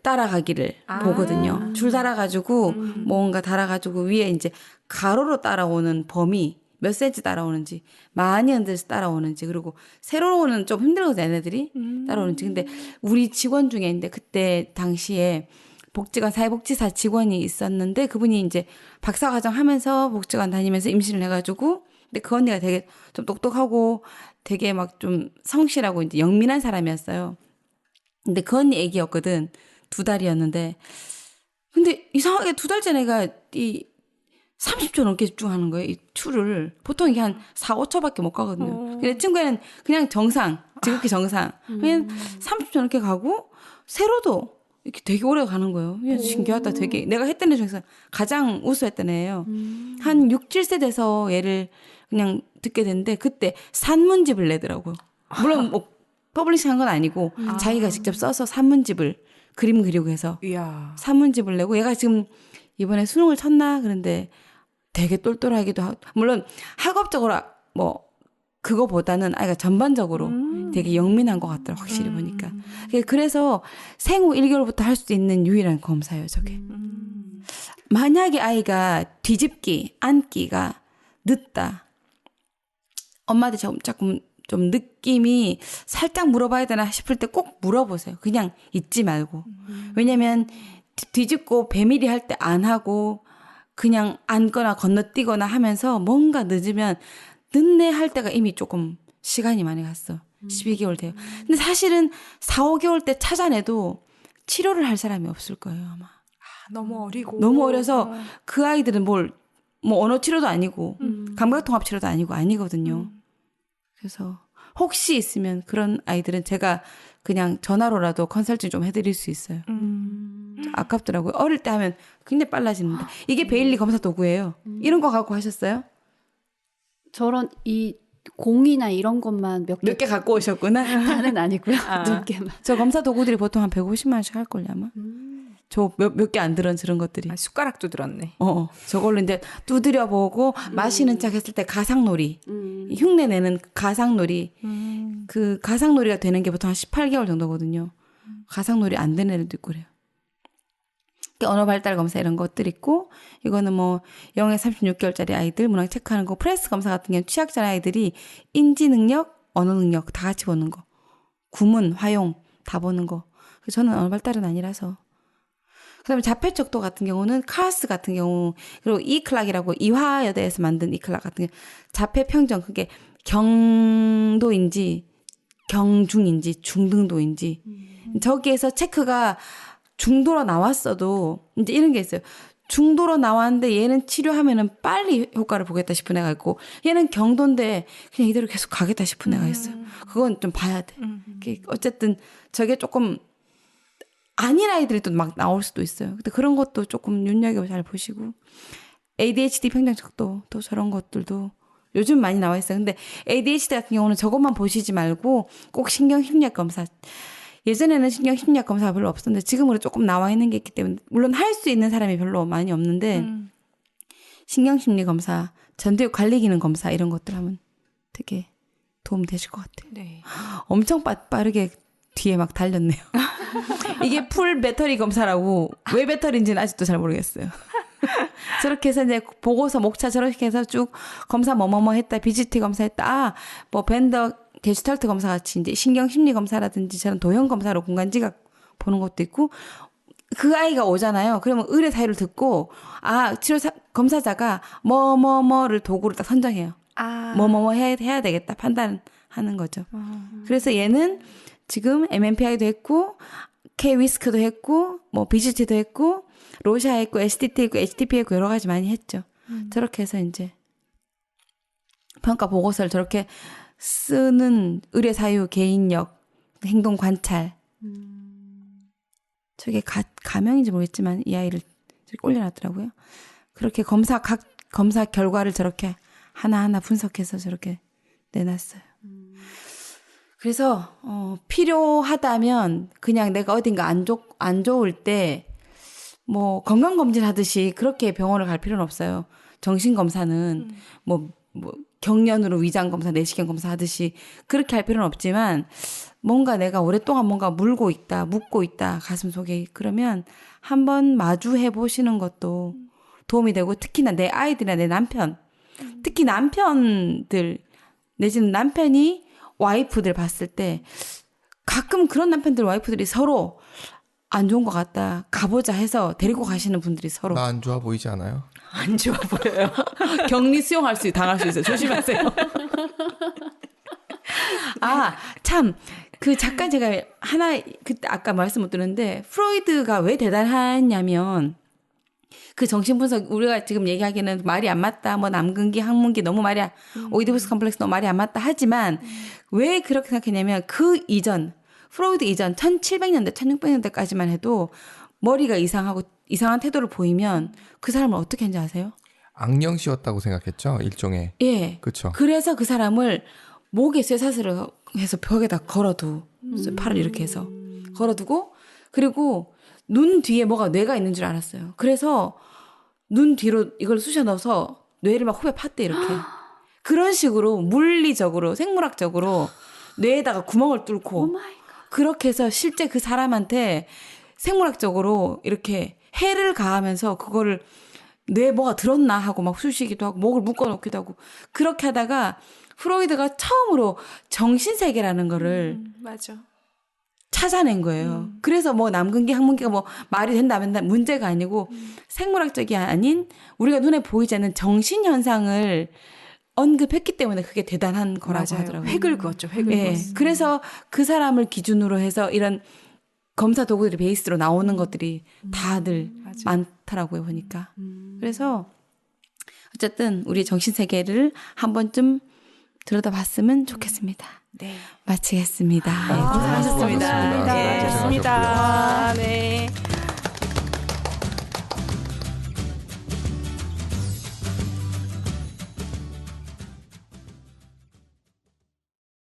따라가기를 보거든요. 줄 달아가지고 뭔가 달아가지고 위에 이제 가로로 따라오는 범위 몇 센치 따라오는지 많이 흔들어서 따라오는지 그리고 세로로는 좀 힘들거든요. 얘네들이 따라오는지. 근데 우리 직원 중에 있는데 그때 당시에 복지관 사회복지사 직원이 있었는데 그분이 이제 박사과정 하면서 복지관 다니면서 임신을 해가지고 근데 그 언니가 되게 좀 똑똑하고 되게 막 좀 성실하고 이제 영민한 사람이었어요. 근데 그 언니 애기였거든. 2달이었는데 근데 이상하게 2달째 내가 이 30초 넘게 집중하는 거예요. 이 툴을. 보통 이게 한 4, 5초밖에 못 가거든요. 근데 친구는 그냥 정상, 지극히 정상. 그냥 30초 넘게 가고 세로도 이렇게 되게 오래 가는 거예요. 신기하다 되게. 내가 했던 애 중에서 가장 우수했던 애예요. 한 6, 7세 돼서 얘를 그냥 듣게 됐는데 그때 산문집을 내더라고요. 물론 뭐 퍼블리싱 한 건 아니고 자기가 직접 써서 산문집을 그림 그리고 해서 이야. 산문집을 내고 얘가 지금 이번에 수능을 쳤나? 그런데 되게 똘똘하기도 하고 물론 학업적으로 뭐 그거보다는 아이가 전반적으로 되게 영민한 것 같더라고요. 확실히 보니까. 그래서 생후 1개월부터 할 수 있는 유일한 검사예요. 저게. 만약에 아이가 뒤집기, 앉기가 늦다. 엄마한테 조금 좀 느낌이 살짝 물어봐야 되나 싶을 때 꼭 물어보세요. 그냥 잊지 말고. 왜냐면 뒤집고 배밀이 할 때 안 하고 그냥 앉거나 건너뛰거나 하면서 뭔가 늦으면 늦네 할 때가 이미 조금 시간이 많이 갔어. 12개월 돼요. 근데 사실은 4, 5개월 때 찾아내도 치료를 할 사람이 없을 거예요, 아마. 너무 어리고. 너무 어려서 그 아이들은 뭐 언어 치료도 아니고 감각통합 치료도 아니거든요. 그래서 혹시 있으면 그런 아이들은 제가 그냥 전화로라도 컨설팅 좀 해드릴 수 있어요. 아깝더라고요. 어릴 때 하면 굉장히 빨라지는데. 이게 베일리 검사 도구예요. 이런 거 갖고 하셨어요? 저런 이 공이나 이런 것만 몇 개 갖고 오셨구나. 다는 아니고요. 몇 개만. 저 검사 도구들이 보통 한 150만 원씩 할걸요 아마. 저 몇 개 안 들은 저런 것들이. 숟가락도 들었네. 저걸로 이제 두드려 보고 마시는 척 했을 때 가상놀이. 흉내 내는 가상놀이. 그 가상놀이가 되는 게 보통 한 18개월 정도거든요. 가상놀이 안 되는 애들도 있고 그래요. 언어 발달 검사 이런 것들 있고 이거는 뭐 0에 36개월짜리 아이들 문항 체크하는 거 프레스 검사 같은 경우는 취약자 아이들이 인지 능력, 언어 능력 다 같이 보는 거. 구문, 화용 다 보는 거. 저는 언어 발달은 아니라서. 그다음에 자폐 척도 같은 경우는 카스 같은 경우 그리고 이클락이라고 이화여대에서 만든 이클락 같은 경우 자폐 평정 그게 경도인지 경중인지 중등도인지 저기에서 체크가 중도로 나왔어도 이제 이런 게 있어요. 중도로 나왔는데 얘는 치료하면은 빨리 효과를 보겠다 싶은 애가 있고 얘는 경도인데 그냥 이대로 계속 가겠다 싶은 애가 있어요. 그건 좀 봐야 돼. 어쨌든 저게 조금 아닌 아이들이 또 막 나올 수도 있어요. 근데 그런 것도 조금 눈여겨 잘 보시고 ADHD 평정척도 또 저런 것들도 요즘 많이 나와 있어요. 근데 ADHD 같은 경우는 저것만 보시지 말고 꼭 신경심리학 검사. 예전에는 신경심리학 검사가 별로 없었는데 지금으로 조금 나와 있는 게 있기 때문에 물론 할 수 있는 사람이 별로 많이 없는데 신경심리 검사, 전두엽 관리기능 검사 이런 것들 하면 되게 도움 되실 것 같아요. 네. 엄청 빠르게 뒤에 막 달렸네요. 이게 풀 배터리 검사라고 왜 배터리인지는 아직도 잘 모르겠어요. 저렇게 해서 이제 보고서 목차 저렇게 해서 쭉 검사 뭐뭐뭐 했다, BGT 검사했다, 뭐 벤더 게슈탈트 검사 같이 이제 신경심리 검사라든지 저런 도형 검사로 공간지각 보는 것도 있고 그 아이가 오잖아요. 그러면 의뢰 사유를 듣고 치료 검사자가 뭐뭐뭐를 도구를 딱 선정해요. 뭐뭐 해야 되겠다 판단하는 거죠. 그래서 얘는 지금 MMPI도 했고 K-위스크도 했고 뭐 BCT도 했고 로샤 했고 STT 했고 HTP 했고 여러 가지 많이 했죠. 저렇게 해서 이제 평가 보고서를 저렇게 쓰는 의뢰 사유, 개인력, 행동 관찰. 저게 가명인지 모르겠지만 이 아이를 저렇게 올려놨더라고요. 그렇게 각 검사 결과를 저렇게 하나하나 분석해서 저렇게 내놨어요. 그래서 필요하다면 그냥 내가 어딘가 안 좋을 때 뭐 건강검진 하듯이 그렇게 병원을 갈 필요는 없어요. 정신검사는 뭐 경련으로 위장검사, 내시경 검사 하듯이 그렇게 할 필요는 없지만 뭔가 내가 오랫동안 뭔가 묻고 있다 가슴속에 그러면 한번 마주해 보시는 것도 도움이 되고 특히나 내 아이들이나 내 남편 특히 남편들 내지는 남편이 와이프들 봤을 때 가끔 그런 남편들 와이프들이 서로 안 좋은 것 같다 가보자 해서 데리고 가시는 분들이 서로 나 안 좋아 보이지 않아요? 안 좋아 보여요. 격리 수용할 당할 수 있어요. 조심하세요. 참. 그 잠깐 제가 그때 아까 말씀 못 드렸는데 프로이드가 왜 대단하냐면 그 정신분석 우리가 지금 얘기하기에는 말이 안 맞다. 뭐 남근기, 항문기 너무 오이디푸스 컴플렉스 너무 말이 안 맞다 하지만 왜 그렇게 생각했냐면 그 이전 프로이드 이전 1700년대, 1600년대까지만 해도 머리가 이상한 태도를 보이면 그 사람을 어떻게 했는지 아세요? 악령 씌웠다고 생각했죠, 일종의. 예. 그렇죠. 그래서 그 사람을 목에 쇠사슬을 해서 벽에다 걸어두. 팔을 이렇게 해서 걸어두고 그리고 눈 뒤에 뇌가 있는 줄 알았어요. 그래서 눈 뒤로 이걸 쑤셔 넣어서 뇌를 막 후배 팠대 이렇게. 그런 식으로 물리적으로 생물학적으로 뇌에다가 구멍을 뚫고 그렇게 해서 실제 그 사람한테 생물학적으로 이렇게 해를 가하면서 그거를 뇌에 뭐가 들었나 하고 막 쑤시기도 하고 목을 묶어놓기도 하고 그렇게 하다가 프로이드가 처음으로 정신세계라는 거를 맞아. 찾아낸 거예요. 그래서 뭐 남근기, 항문기가 뭐 말이 된다 안 된다 문제가 아니고 생물학적이 아닌 우리가 눈에 보이지 않는 정신현상을 언급했기 때문에 그게 대단한 거라고 맞아요. 하더라고요. 획을 그었죠. 획을 예. 그었어. 그래서 그 사람을 기준으로 해서 이런 검사 도구들이 베이스로 나오는 것들이 다들 많더라고요, 보니까. 그래서 어쨌든 우리 정신세계를 한 번쯤 들여다봤으면 좋겠습니다. 네. 마치겠습니다. 고생하셨습니다. 수고하셨습니다. 네, 고맙습니다. 네.